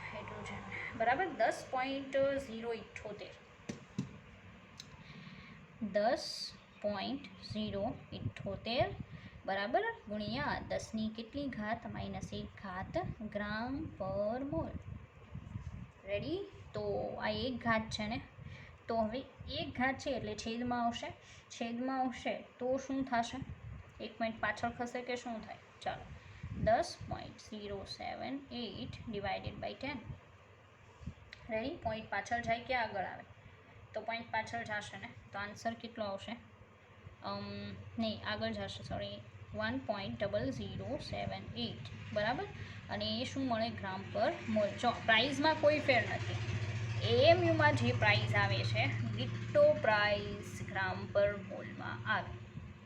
હાઇડ્રોજન, બરાબર. 10.078 બરાબર ગુણ્યા 10ની કેટલી ઘાત? -1 ગ્રામ પર મોલ. રેડી? તો આ 1 ઘાત છે ને, તો હવે એક ઘાત છે એટલે છેદમાં આવશે તો શું થશે? 1 પોઈન્ટ પાછળ ખસે કે શું થાય? ચાલો 10.078 ડિવાઇડેડ બાય 10. રેડી? પોઈન્ટ પાછળ જાય કે આગળ આવે? તો પોઈન્ટ પાછળ જશે ને, તો આન્સર કેટલો આવશે? નહીં, આગળ જશે, સોરી, 1.0078, બરાબર. અને એ શું મળે? ગ્રામ પર મોલ. જો પ્રાઇઝમાં કોઈ ફેર નથી. એએમયુમાં જે પ્રાઇઝ આવે છે ડિટ્ટો પ્રાઇઝ ગ્રામ પર મોલમાં આવે,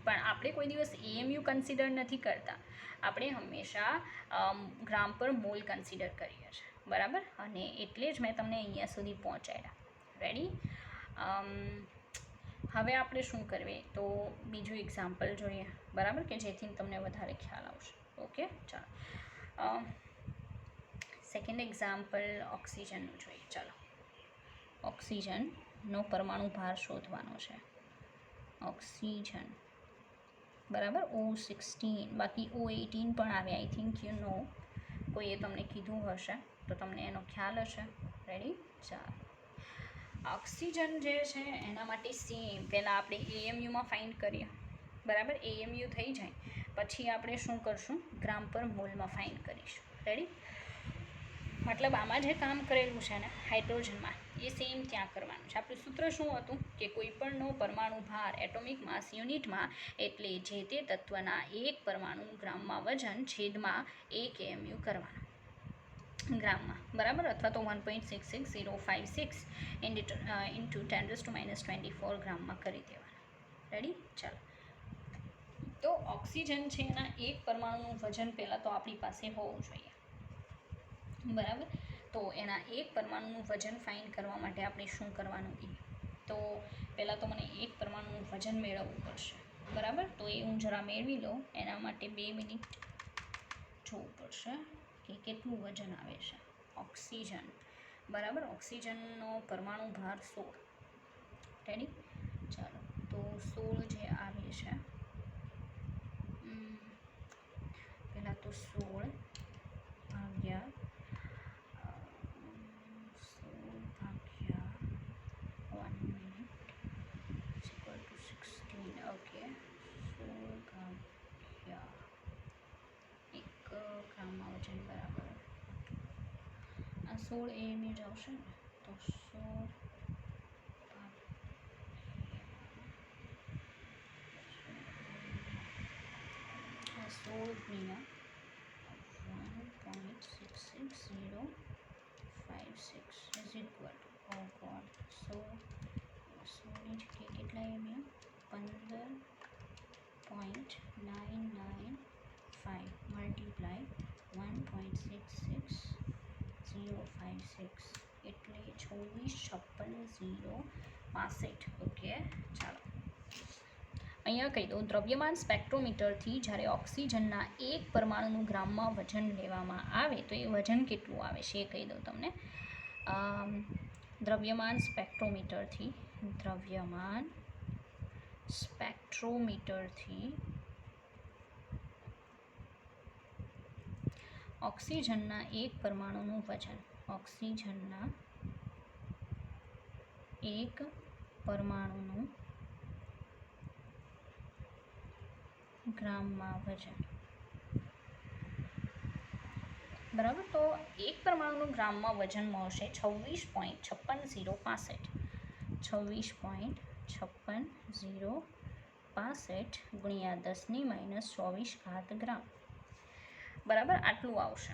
પણ આપણે કોઈ દિવસ એએમયુ કન્સિડર નથી કરતા. આપણે હંમેશા ગ્રામ પર મોલ કન્સિડર કરીએ છીએ, બરાબર. અને એટલે જ મેં તમને અહીંયા સુધી પહોંચાડ્યા. રેડી? હવે આપણે શું કરવી? તો બીજું એક્ઝામ્પલ જોઈએ, બરાબર, કે જેથી તમને વધારે ખ્યાલ આવશે. ઓકે, ચાલો સેકન્ડ એક્ઝામ્પલ ઓક્સિજનનું જોઈએ. ચાલો, ઓક્સિજનનો પરમાણુ ભાર શોધવાનો છે. ઓક્સિજન, બરાબર, O16, બાકી O18 પણ આવે, આઈ થિંક યુ નો. કોઈએ તમને કીધું હશે તો તમને એનો ખ્યાલ હશે. રેડી? ચાલો, ઓક્સિજન જે છે એના માટે સેમ પહેલાં આપણે એએમયુમાં ફાઇન્ડ કરીએ, બરાબર. એએમયુ થઈ જાય પછી આપણે શું કરશું? ગ્રામ પર મોલમાં ફાઇન્ડ કરીશું. રેડી? મતલબ આમાં જે કામ કરેલું છે ને હાઇડ્રોજનમાં, એ સેમ ત્યાં કરવાનું છે. આપણું સૂત્ર શું હતું? કે કોઈપણનો પરમાણુ ભાર એટોમિક માસ યુનિટમાં, એટલે જે તે તત્વના એક પરમાણુ ગ્રામમાં વજન છેદમાં 1 એએમયુ કરવાનું ગ્રામમાં, બરાબર, અથવા તો 1.66056 ઇન્ટુ 10⁻⁻24 ગ્રામમાં કરી દેવાના. રેડી? ચાલો, તો ઓક્સિજન છે એના એક પરમાણુનું વજન પહેલાં તો આપણી પાસે હોવું જોઈએ, બરાબર. તો એના એક પરમાણુનું વજન ફાઇન્ડ કરવા માટે આપણે શું કરવાનું? તો પહેલાં તો મને એક પરમાણુનું વજન મેળવવું પડશે, બરાબર. તો એ હું જરા મેળવી લઉં. એના માટે 2 મિનિટ જોવું પડશે કે કેટલું વજન આવે છે ઓક્સિજન, બરાબર. ઓક્સિજનનો પરમાણુ ભાર 16. રેડી? ચાલો, તો 16 જે આવે છે, પહેલાં તો 16 ભાગ્યા 1 મિનિટ ઇક્વલ ટુ 16. ઓકે, 16 ભાગ્યા 1 ગ્રામમાં વજન, બરાબર. આ 16 એએમયુ જ આવશે ને, તો 16 ગુણ્યા 1.66056 is equal to, O God, 16ની જગ્યાએ કેટલા એમયુ? 15.995 મલ્ટીપ્લાય 1.66056 એટલે 24,56,065. ઓકે, ચાલો અહીંયા કહી દઉં. દ્રવ્યમાન સ્પેક્ટ્રોમીટરથી જ્યારે ઓક્સિજનના એક પરમાણુનું ગ્રામમાં વજન લેવામાં આવે તો એ વજન કેટલું આવે છે એ કહી દઉં તમને. દ્રવ્યમાન સ્પેક્ટ્રોમીટરથી ઓક્સિજનના એક પરમાણુનું વજન, ઓક્સિજનના એક પરમાણુનું ગ્રામમાં વજન, બરાબર. તો એક પરમાણુનું ગ્રામમાં વજન મળશે 26.56065 26.56065 ગુણ્યા 10⁻24 ગ્રામ, બરાબર. આટલું આવશે.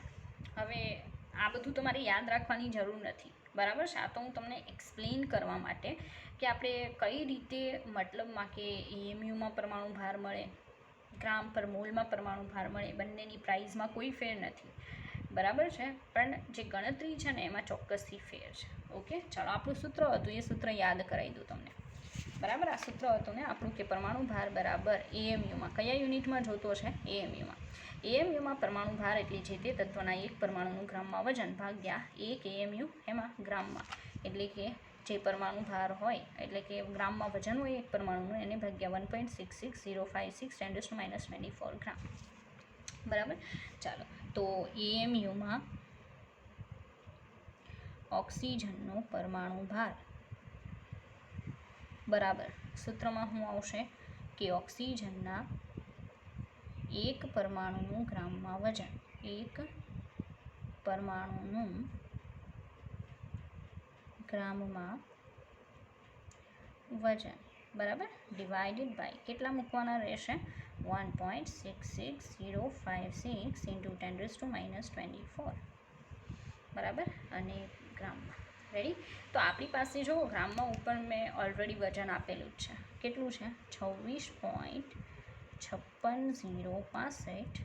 હવે આ બધું તમારે યાદ રાખવાની જરૂર નથી, બરાબર છે. આ તો હું તમને એક્સપ્લેન કરવા માટે કે આપણે કઈ રીતે, મતલબમાં કે એએમયુમાં પરમાણુ ભાર મળે, ગ્રામ પર મોલમાં પરમાણુ ભાર મળે, બંનેની પ્રાઇઝમાં કોઈ ફેર નથી, બરાબર છે. પણ જે ગણતરી છે ને એમાં ચોક્કસથી ફેર છે. ઓકે, ચાલો, આપણું સૂત્ર હતું એ સૂત્ર યાદ કરાવી દઉં તમને, બરાબર. આ સૂત્ર હતું ને આપણું કે પરમાણુ ભાર બરાબર એએમયુમાં, કયા યુનિટમાં જોતો છે? એએમયુમાં પરમાણુ ભાર એટલે જે તે તત્વના એક પરમાણુનું ગ્રામમાં વજન ભાગ્યા 1 એએમયુ એમાં ગ્રામમાં, એટલે કે જે પરમાણુ ભાર હોય, એટલે કે ગ્રામમાં વજન હોય એક પરમાણુનું, એને ભાગ્યા 1.66056 10⁻⁻24 ગ્રામ, બરાબર. ચાલો, તો એએમયુમાં ઓક્સિજનનો પરમાણુ ભાર બરાબર સૂત્રમાં શું આવશે કે ઓક્સિજનના એક પરમાણુનું ગ્રામમાં વજન, એક પરમાણુનું ગ્રામમાં વજન, બરાબર, ડિવાઇડેડ બાય કેટલા મૂકવાના રહેશે 1.66056 ઇન્ટુ 10⁻⁻²4, બરાબર, અને ગ્રામમાં. રેડી? તો આપણી પાસે જો ગ્રામમાં ઉપર મેં ઓલરેડી વજન આપેલું જ છે. કેટલું છે? 26.56065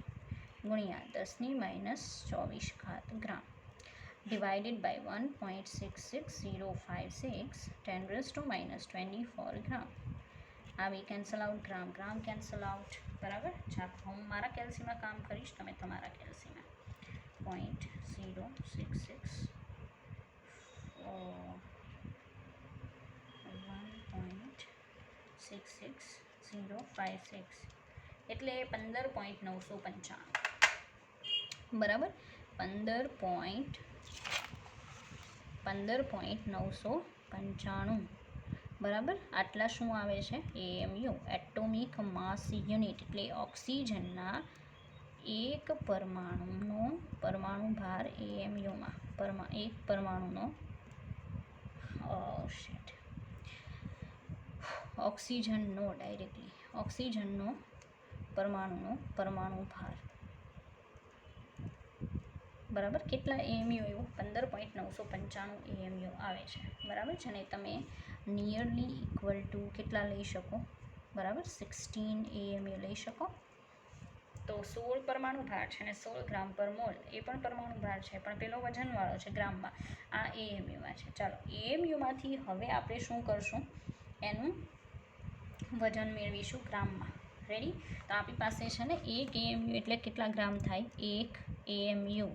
ગુણ્યા 10⁻⁻24 ગ્રામ ડિવાઇડેડ બાય 1.66056 10⁻⁻24 ગ્રામ. આવી કેન્સલ આઉટ, ગ્રામ ગ્રામ કેન્સલ આઉટ, બરાબર. ચાલો હું મારા કેલ્સીમાં કામ કરીશ, તમે તમારા કેલ્સીમાં 0.066 1.66056 એટલે 15.995, બરાબર, 15.995, બરાબર. આટલા શું આવે છે? AMU એટોમિક માસ યુનિટ, એટલે ઓક્સિજનના એક પરમાણુ ભાર AMUમાં એક પરમાણુનો ઓક્સિજનનો પરમાણુ ભાર, બરાબર. કેટલા AMU આવ્યું? 15.995 AMU આવે છે, બરાબર છે ને. તમે નિયરલી ઇક્વલ ટુ કેટલા લઈ શકો? બરાબર, 16 AMU લઈ શકો. તો 16 પરમાણુ ભાર છે ને 16 ગ્રામ પર મોલ, એ પણ પરમાણુ ભાર છે, પણ પેલો વજનવાળો છે ગ્રામમાં, આ AMUમાં છે. ચાલો AMUમાંથી હવે આપણે શું કરશું? એનું વજન મેળવીશું ગ્રામમાં. રેડી? તો આપણી પાસે છે ને એક AMU એટલે કેટલા ગ્રામ થાય? એક AMU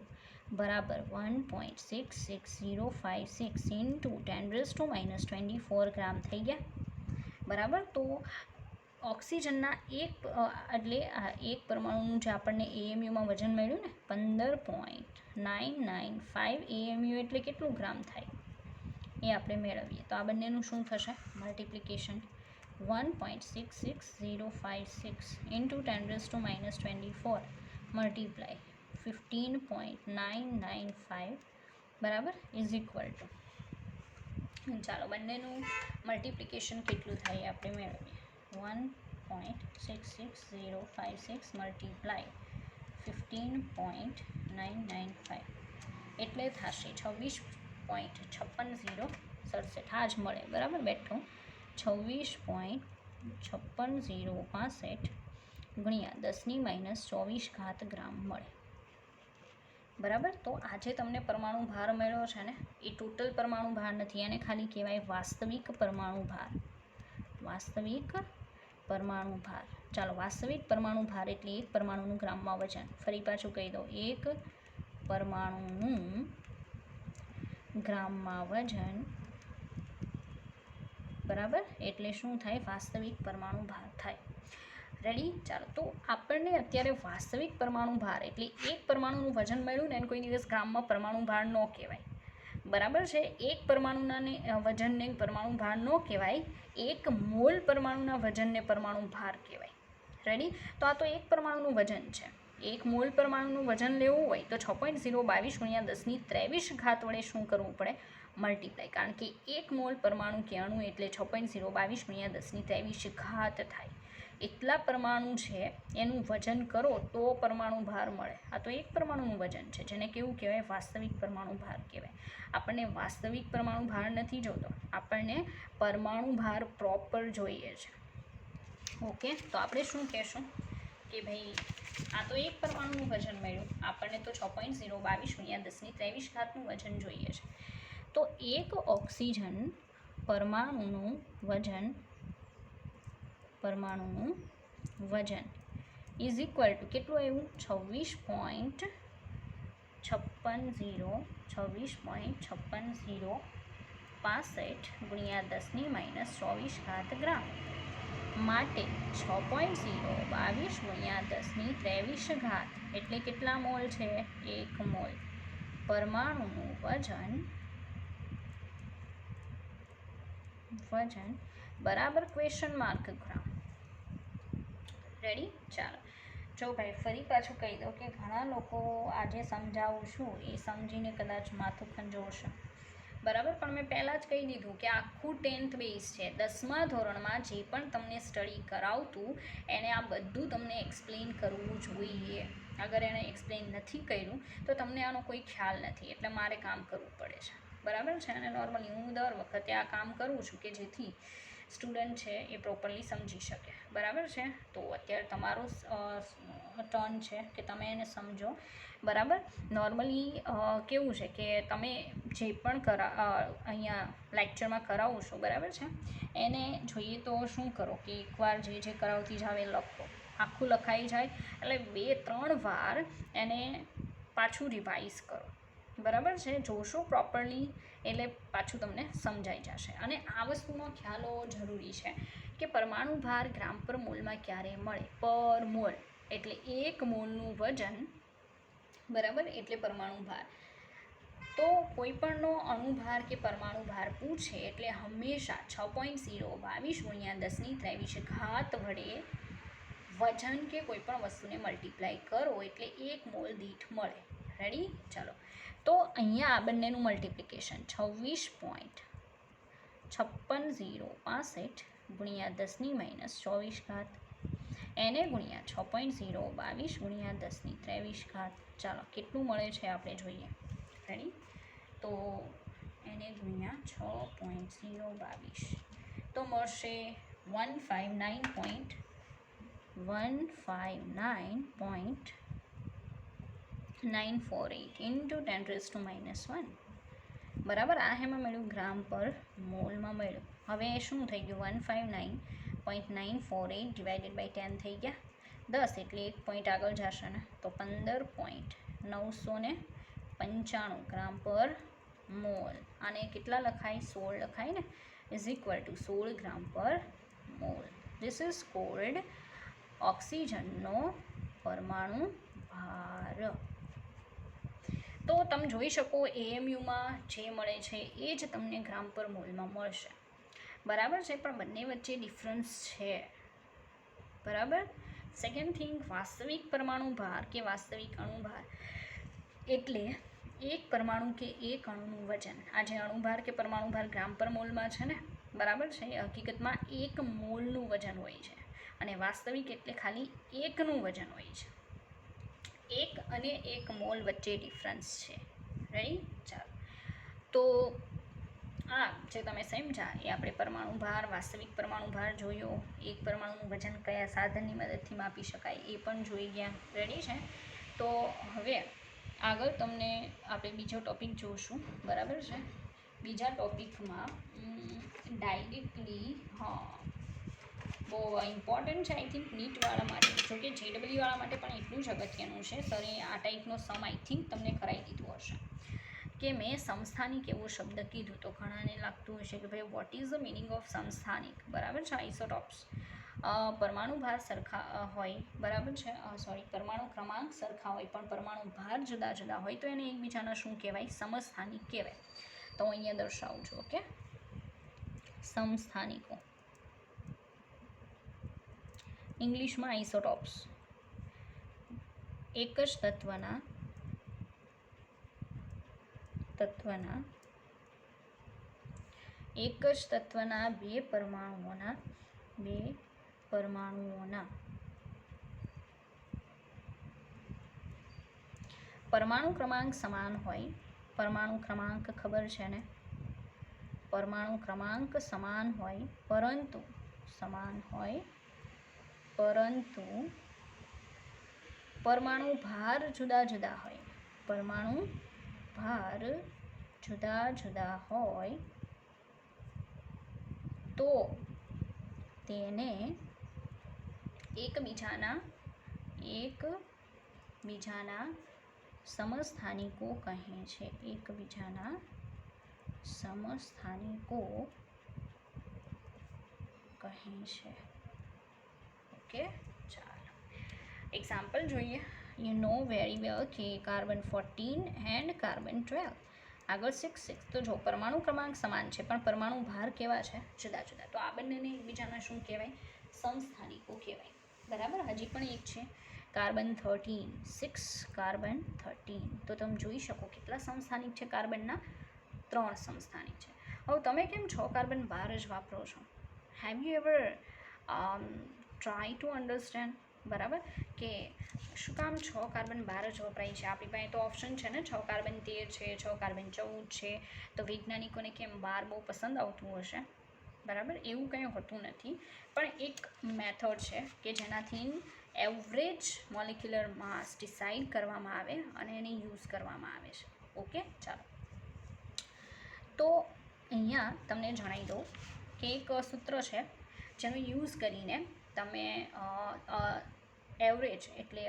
બરાબર 1.66056 ઇન્ટુ 10⁻⁻24 ગ્રામ થઈ ગયા, બરાબર. તો ઓક્સિજનના એક પરમાણુનું જે આપણને AMUમાં વજન મળ્યું ને 15.995 AMU એટલે કેટલું ગ્રામ થાય એ આપણે મેળવીએ. તો આ બંનેનું શું થશે? મલ્ટિપ્લિકેશન 1.66056 ઇન્ટુ 10⁻⁻24 મલ્ટીપ્લાય 15.995, બરાબર, ઇઝ ઇક્વલ ટુ, ચાલો બંનેનું મલ્ટિપ્લિકેશન કેટલું થાય આપણે મેળવીએ. 1.66056 મલ્ટીપ્લાય 15.995 એટલે થશે 26.5667, હા જ મળે, બરાબર, બેઠું 26.5665 ગુણ્યા 10⁻⁻24 ગ્રામ મળે, બરાબર. તો આજે તમને પરમાણુ ભાર મળ્યો છે ને, એ ટોટલ પરમાણુ ભાર નથી, એને ખાલી કહેવાય વાસ્તવિક પરમાણુ ભાર. વાસ્તવિક પરમાણુ ભાર. ચાલો વાસ્તવિક પરમાણુ ભાર એટલે એક પરમાણુનું ગ્રામમાં વજન. ફરી પાછું કહી દઉં, એક પરમાણુનું ગ્રામમાં વજન, બરાબર, એટલે શું થાય? વાસ્તવિક પરમાણુ ભાર થાય. રેડી? ચાલો તો આપણને અત્યારે વાસ્તવિક પરમાણુ ભાર એટલે એક પરમાણુનું વજન મળ્યું ને એને કોઈ દિવસ ગ્રામમાં પરમાણુ ભાર ન કહેવાય, બરાબર છે. એક પરમાણુના વજનને પરમાણુ ભાર ન કહેવાય, એક મોલ પરમાણુના વજનને પરમાણુ ભાર કહેવાય. રેડી? તો આ તો એક પરમાણુનું વજન છે. એક મોલ પરમાણુનું વજન લેવું હોય તો 6.022 ગુણ્યા 10⁻23 વડે શું કરવું પડે? મલ્ટીપ્લાય, કારણ કે એક મોલ પરમાણુ કે અણુ એટલે 6.022 ગુણ્યા 10⁻23 થાય. એટલા પરમાણુ છે એનું વજન કરો તો પરમાણુ ભાર મળે. આ તો એક પરમાણુનું વજન છે, જેને કેવું કહેવાય? વાસ્તવિક પરમાણુ ભાર કહેવાય. આપણને વાસ્તવિક પરમાણુ ભાર નથી જોતો, આપણને પરમાણુ ભાર પ્રોપર જોઈએ છે. ઓકે, તો આપણે શું કહેશું કે ભાઈ આ તો એક પરમાણુનું વજન મળ્યું, આપણને તો 6.022 ગુણ્યા 10⁻23 વજન જોઈએ છે. તો એક ઓક્સિજન પરમાણુનું વજન ઇઝ ઇક્વલ ટુ કેટલું આવ્યું? 26.5665 ગુણ્યા 10⁻⁻24 ગ્રામ માટે 6.022 ગુણ્યા 10⁻23 એટલે કેટલા મોલ છે? 1 મોલ. પરમાણુનું વજન બરાબર, ક્વેશ્ચન માર્ક ગ્રામ. રેડી? ચાલો જો ભાઈ ફરી પાછું કહી દઉં કે ઘણા લોકો આજે સમજાવું છું એ સમજીને કદાચ માથું ખંજોળશે, બરાબર, પણ મેં પહેલાં જ કહી દીધું કે આખું 10th બેઝ છે. 10મા ધોરણમાં જે પણ તમને સ્ટડી કરાવતું એને આ બધું તમને એક્સપ્લેન કરવું જોઈએ. અગર એણે એક્સપ્લેન નથી કર્યું તો તમને આનો કોઈ ખ્યાલ નથી, એટલે મારે કામ કરવું પડે છે, બરાબર છે. અને નોર્મલી હું દર વખતે આ કામ કરું છું કે જેથી સ્ટુડન્ટ છે એ પ્રોપરલી સમજી શકે, બરાબર છે. તો અત્યારે તમારો ટર્ન છે કે તમે એને સમજો, બરાબર. નોર્મલી કેવું છે કે તમે જે પણ અહીંયા લેક્ચરમાં કરાવો છો, બરાબર છે, એને જોઈએ તો શું કરો કે એકવાર જે કરાવતી જાવ એ લખો, આખું લખાઈ જાય એટલે 2-3 વાર એને પાછું રિવાઇઝ કરો, બરાબર છે. જોશો પ્રોપરલી એટલે પાછું તમને સમજાઈ જશે. અને આ વસ્તુનો ખ્યાલ હોવો જરૂરી છે કે પરમાણુ ભાર ગ્રામ પર મોલમાં ક્યારે મળે. પર મોલ એટલે 1 મોલનું વજન, બરાબર, એટલે પરમાણુ ભાર. તો કોઈ પણનો અણુભાર કે પરમાણુ ભાર પૂછે એટલે હંમેશા 6.022 × 10⁻23 વડે વજન કે કોઈ પણ વસ્તુને મલ્ટીપ્લાય કરો એટલે 1 મોલ દીઠ મળે. રેડી? ચાલો તો અહીંયા આ બંનેનું મલ્ટિપ્લિકેશન 26.5665 × 10⁻24 એને ગુણ્યા 6.022 × 10⁻23. ચાલો કેટલું મળે છે આપણે જોઈએ. રેડી? તો એને ગુણ્યા 6.022 તો મળશે 159.948 × 10⁻1, બરાબર. આ હેમાં મળ્યું ગ્રામ પર મોલમાં મળ્યું. હવે શું થઈ ગયું? 159.948 / 10 થઈ ગયા 10 એટલે 1 પોઈન્ટ આગળ જશે ને, તો 15.995 ગ્રામ પર મોલ. આને કેટલા લખાય? 16 લખાય ને, ઇઝ ઇક્વલ ટુ 16 ગ્રામ પર મોલ. ધીસ ઇઝ કોલ્ડ ઓક્સિજનનો પરમાણુ ભાર. તો તમે જોઈ શકો એએમયુમાં જે મળે છે એ જ તમને ગ્રામ પર મોલમાં મળશે, બરાબર છે. પણ બંને વચ્ચે ડિફરન્સ છે, બરાબર. સેકન્ડ થિંગ, વાસ્તવિક પરમાણુ ભાર કે વાસ્તવિક અણુભાર એટલે એક પરમાણુ કે એક અણુનું વજન. આ જે અણુભાર કે પરમાણુ ભાર ગ્રામ પર મોલમાં છે ને, બરાબર છે, એ હકીકતમાં 1 મોલનું વજન હોય છે. અને વાસ્તવિક એટલે ખાલી એકનું વજન હોય છે. 1 અને 1 મોલ વચ્ચે ડિફરન્સ છે. રેડી? ચાલો તો આ જે તમે સમજ્યા એ આપણે પરમાણુ ભાર, વાસ્તવિક પરમાણુ ભાર જોયો, એક પરમાણુનું વજન કયા સાધનની મદદથી માપી શકાય એ પણ જોઈ ગયા. રેડી છે? તો હવે આગળ તમને આપણે બીજો ટોપિક જોઈશું, બરાબર છે. બીજા ટોપિકમાં ડાયરેક્ટલી બહુ ઇમ્પોર્ટન્ટ છે આઈ થિંક નીટવાળા માટે, જોકે જેડબલ્યુવાળા માટે પણ એટલું જ અગત્યનું છે. સરે આ ટાઈપનો સમ આઈ થિંક તમને કરાવી દીધું હશે કે મેં સમસ્થાનિક એવો શબ્દ કીધું તો ઘણાને લાગતું હશે કે ભાઈ what is the meaning of સમસ્થાનિક, બરાબર છે. આઇસોટોપ્સ પરમાણુ ભાર સરખા હોય, બરાબર છે, પરમાણુ ક્રમાંક સરખા હોય પણ પરમાણુ ભાર જુદા જુદા હોય તો એને એકબીજાના શું કહેવાય? સમસ્થાનિક કહેવાય. તો અહીંયા દર્શાવું છું. ઓકે, સમસ્થાનિકો ઇંગ્લિશમાં આઇસોટોપ્સ. એક જ તત્વના બે પરમાણુઓના પરમાણુ ક્રમાંક સમાન હોય. પરમાણુ ક્રમાંક ખબર છે ને? પરમાણુ ક્રમાંક સમાન હોય પરંતુ પરમાણુ ભાર જુદા જુદા હોય. પરમાણુ ભાર જુદા જુદા હોય તો તેને એકબીજાના સમસ્થાનિકો કહે છે. એકબીજાના સમસ્થાનિકો કહે છે. ઓકે, ચાલો એક્ઝામ્પલ જોઈએ. યુ નો વેરી વેલ કે કાર્બન 14 એન્ડ કાર્બન 12. આગળ 6 તો જો પરમાણુ ક્રમાંક સમાન છે પણ પરમાણુ ભાર કેવા છે? જુદા જુદા. તો આ બંનેને એકબીજાના શું કહેવાય? સમસ્થાનિકો કહેવાય. બરાબર. હજી પણ એક છે કાર્બન 13, 6 કાર્બન 13. તો તમે જોઈ શકો કેટલા સમસ્થાનિક છે કાર્બનના? 3 સમસ્થાનિક છે. હવે તમે કેમ 6 કાર્બન 12 જ વાપરો છો? Have you ever try to understand? બરાબર, કે શું કામ 6 કાર્બન 12 જ વપરાય છે? આપણી પાસે તો ઓપ્શન છે ને 6 કાર્બન 13 છે, 6 કાર્બન 14 છે. તો વૈજ્ઞાનિકોને કેમ 12 બહુ પસંદ આવતું હશે? બરાબર, એવું કંઈ હોતું નથી. પણ એક મેથડ છે કે જેનાથી એવરેજ મોલિક્યુલર માસ ડિસાઇડ કરવામાં આવે અને એને યુઝ કરવામાં આવે છે. ઓકે, ચાલો. તો અહીંયા તમને જણાવી દઉં કે એક સૂત્ર છે જેનો યુઝ કરીને તમે એવરેજ એટલે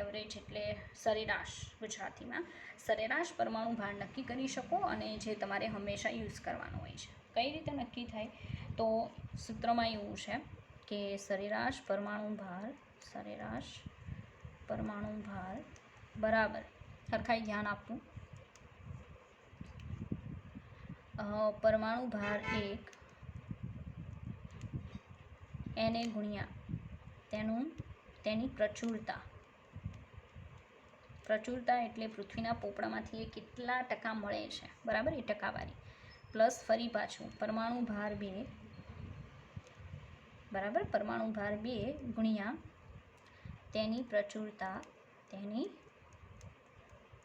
સરેરાશ, ગુજરાતીમાં સરેરાશ પરમાણુ ભાર નક્કી કરી શકો અને જે તમારે હંમેશા યુઝ કરવાનો હોય છે. કઈ રીતે નક્કી થાય? તો સૂત્રમાં એવું છે કે સરેરાશ પરમાણુ ભાર બરાબર, સરખાઈ ધ્યાન આપવું, પરમાણુ ભાર 1 એને ગુણ્યા તેની પ્રચુરતા એટલે પૃથ્વીના પોપડામાંથી એ કેટલા ટકા મળે છે, બરાબર, એ ટકાવારી, પ્લસ ફરી પાછું પરમાણુ ભાર 2, બરાબર, પરમાણુ ભાર 2 ગુણ્યા તેની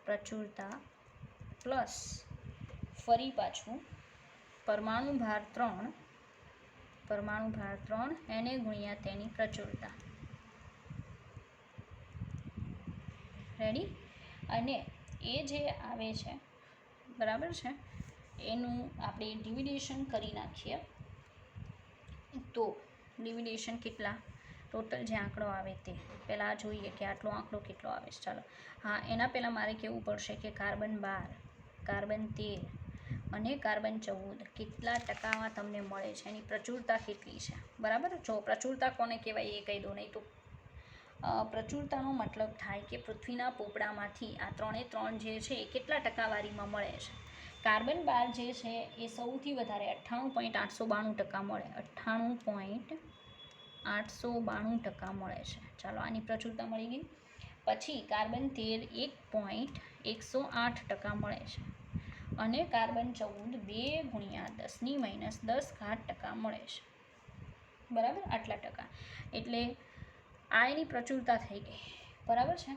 પ્રચુરતા પ્લસ ફરી પાછું પરમાણુ ભાર 3 એને ગુણ્યા તેની પ્રચુરતા. રેડી? અને એ જે આવે છે, બરાબર છે, એનું આપણે ડિવિડેશન કરી નાખીએ. તો ડિવિડેશન કેટલા? ટોટલ જે આંકડો આવે તે પહેલાં જોઈએ કે આટલો આંકડો કેટલો આવે છે. ચાલો, હા, એના પહેલાં મારે કહેવું પડશે કે કાર્બન 12, કાર્બન 13 અને કાર્બન 14 કેટલા ટકામાં તમને મળે છે, એની પ્રચુરતા કેટલી છે. બરાબર, જો પ્રચુરતા કોને કહેવાય એ કહી દો. નહીં તો પ્રચુરતાનો મતલબ થાય કે પૃથ્વીના પોપડામાંથી આ 3 જે છે એ કેટલા ટકાવારીમાં મળે છે. કાર્બન 12 જે છે એ સૌથી વધારે 98.892% મળે, 98.892% મળે છે. ચાલો, આની પ્રચુરતા મળી ગઈ. પછી કાર્બન 13 1.108% મળે છે અને કાર્બન 14 2 ગુણ્યા 10⁻10% મળે છે. બરાબર, આટલા ટકા. એટલે આ એની પ્રચુરતા થઈ ગઈ. બરાબર છે.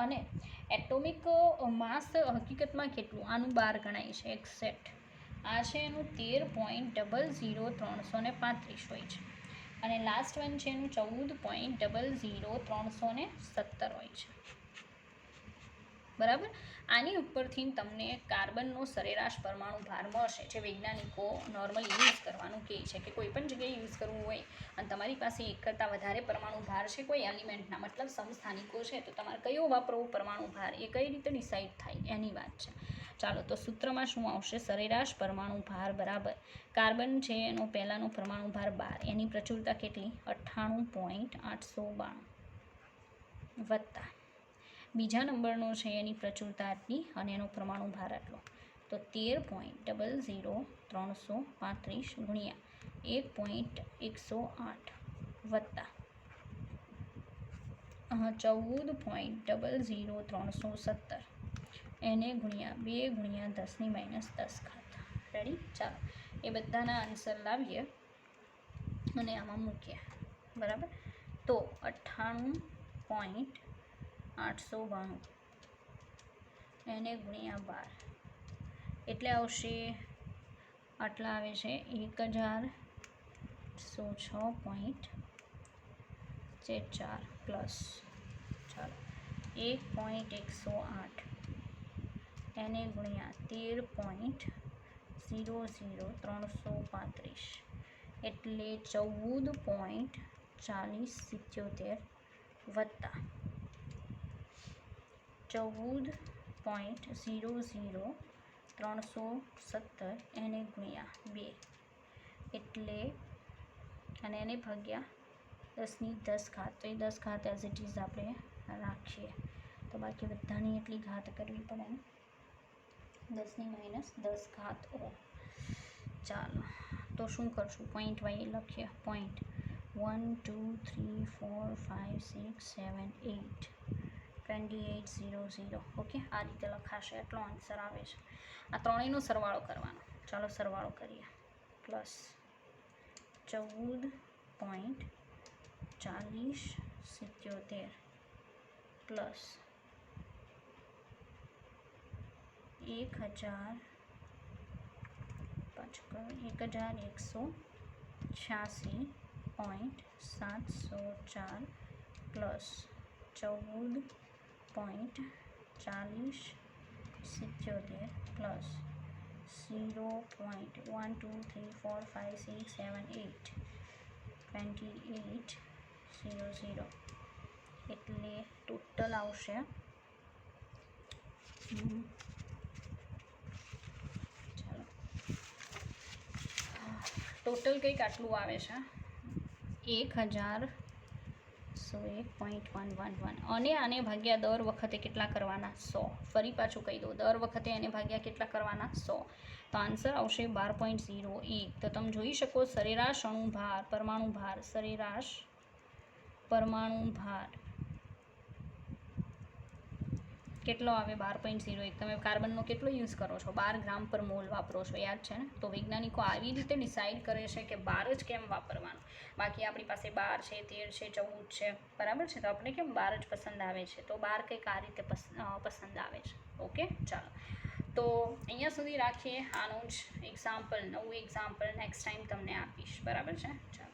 અને એટોમિક માસ હકીકતમાં કેટલું? આનું 12 ગણાય છે એક્ઝેક્ટ. આ છે એનું 13.00335 હોય છે અને લાસ્ટ વન છે એનું 14.00317 હોય છે. બરાબર, આની ઉપરથી તમને કાર્બનનો સરેરાશ પરમાણુ ભાર મળશે, જે વૈજ્ઞાનિકો નોર્મલી યુઝ કરવાનું કહે છે કે કોઈ પણ જગ્યાએ યુઝ કરવું હોય અને તમારી પાસે એક કરતાં વધારે પરમાણુ ભાર છે કોઈ એલિમેન્ટના, મતલબ સમસ્થાનિકો છે, તો તમારે કયો વાપરવો પરમાણુ ભાર એ કઈ રીતે ડિસાઇડ થાય એની વાત છે. ચાલો, તો સૂત્રમાં શું આવશે? સરેરાશ પરમાણુ ભાર બરાબર કાર્બન છે એનો પહેલાંનો પરમાણુ ભાર 12, એની પ્રચુરતા કેટલી? 98.892 વત્તા બીજા નંબરનો છે એની પ્રચુરતા આટલી અને એનો પરમાણુ ભાર આટલો, તો 13.00335 ગુણ્યા 1.108 વત્તા 14.00317 એને ગુણ્યા 2 ગુણ્યા 10⁻10. રેડી? ચાલો, એ બધાના આન્સર લાવીએ અને આમાં મૂકીએ. બરાબર, તો 98.892 એને ગુણ્યા 12 એટલે આવશે, આટલા આવે છે 1106.4 પ્લસ, ચાલો, 1.108 એને ગુણ્યા 13.00335 એટલે 14.4077 વત્તા 14.00317 એને ગુણ્યા 2 એટલે, અને એને ભાગ્યા 10⁻10. તો એ 10 એઝ ઇટ ઇઝ આપણે રાખીએ, તો બાકી બધાની એટલી ઘાત કરવી પડે ને. 10⁻10⁻10 ચાલો તો શું કરશું પોઈન્ટ વાય લખીએ પોઈન્ટ 1 2 3 4 5 6 7 8 2800 ઓકે આ રીતે લખાશે એટલો આન્સર આવે છે આ ત્રણેયનો સરવાળો કરવાનો ચાલો સરવાળો કરીએ પ્લસ 14.4077 પ્લસ 1186.704 પ્લસ 14.4077 પ્લસ 0.1234567 એટલે ટોટલ આવશે ચાલો ટોટલ કંઈક આટલું આવે છે 1101.111 અને આને ભાગ્યા દર વખતે કેટલા કરવાના 100 ફરી પાછું કહી દઉં દર વખતે આને ભાગ્યા કેટલા કરવાના 100 તો આન્સર આવશે 12.01 તો તમે જોઈ શકો સરેરાશ અણુભાર પરમાણુ ભાર સરેરાશ પરમાણુ ભાર કેટલો આવે 12.01 તમે કાર્બનનો કેટલો યુઝ કરો છો 12 ગ્રામ પર મોલ વાપરો છો યાદ છે ને તો વૈજ્ઞાનિકો આવી રીતે ડિસાઇડ કરે છે કે 12 જ કેમ વાપરવાનું બાકી આપણી પાસે 12 છે 13 છે 14 છે બરાબર છે તો આપણે કેમ 12 જ પસંદ આવે છે તો 12 કંઈક આ રીતે પસંદ આવે છે ઓકે ચાલો તો અહીંયા સુધી રાખીએ આનું જ એક્ઝામ્પલ નવું એક્ઝામ્પલ નેક્સ્ટ ટાઈમ તમને આપીશ બરાબર છે ચાલો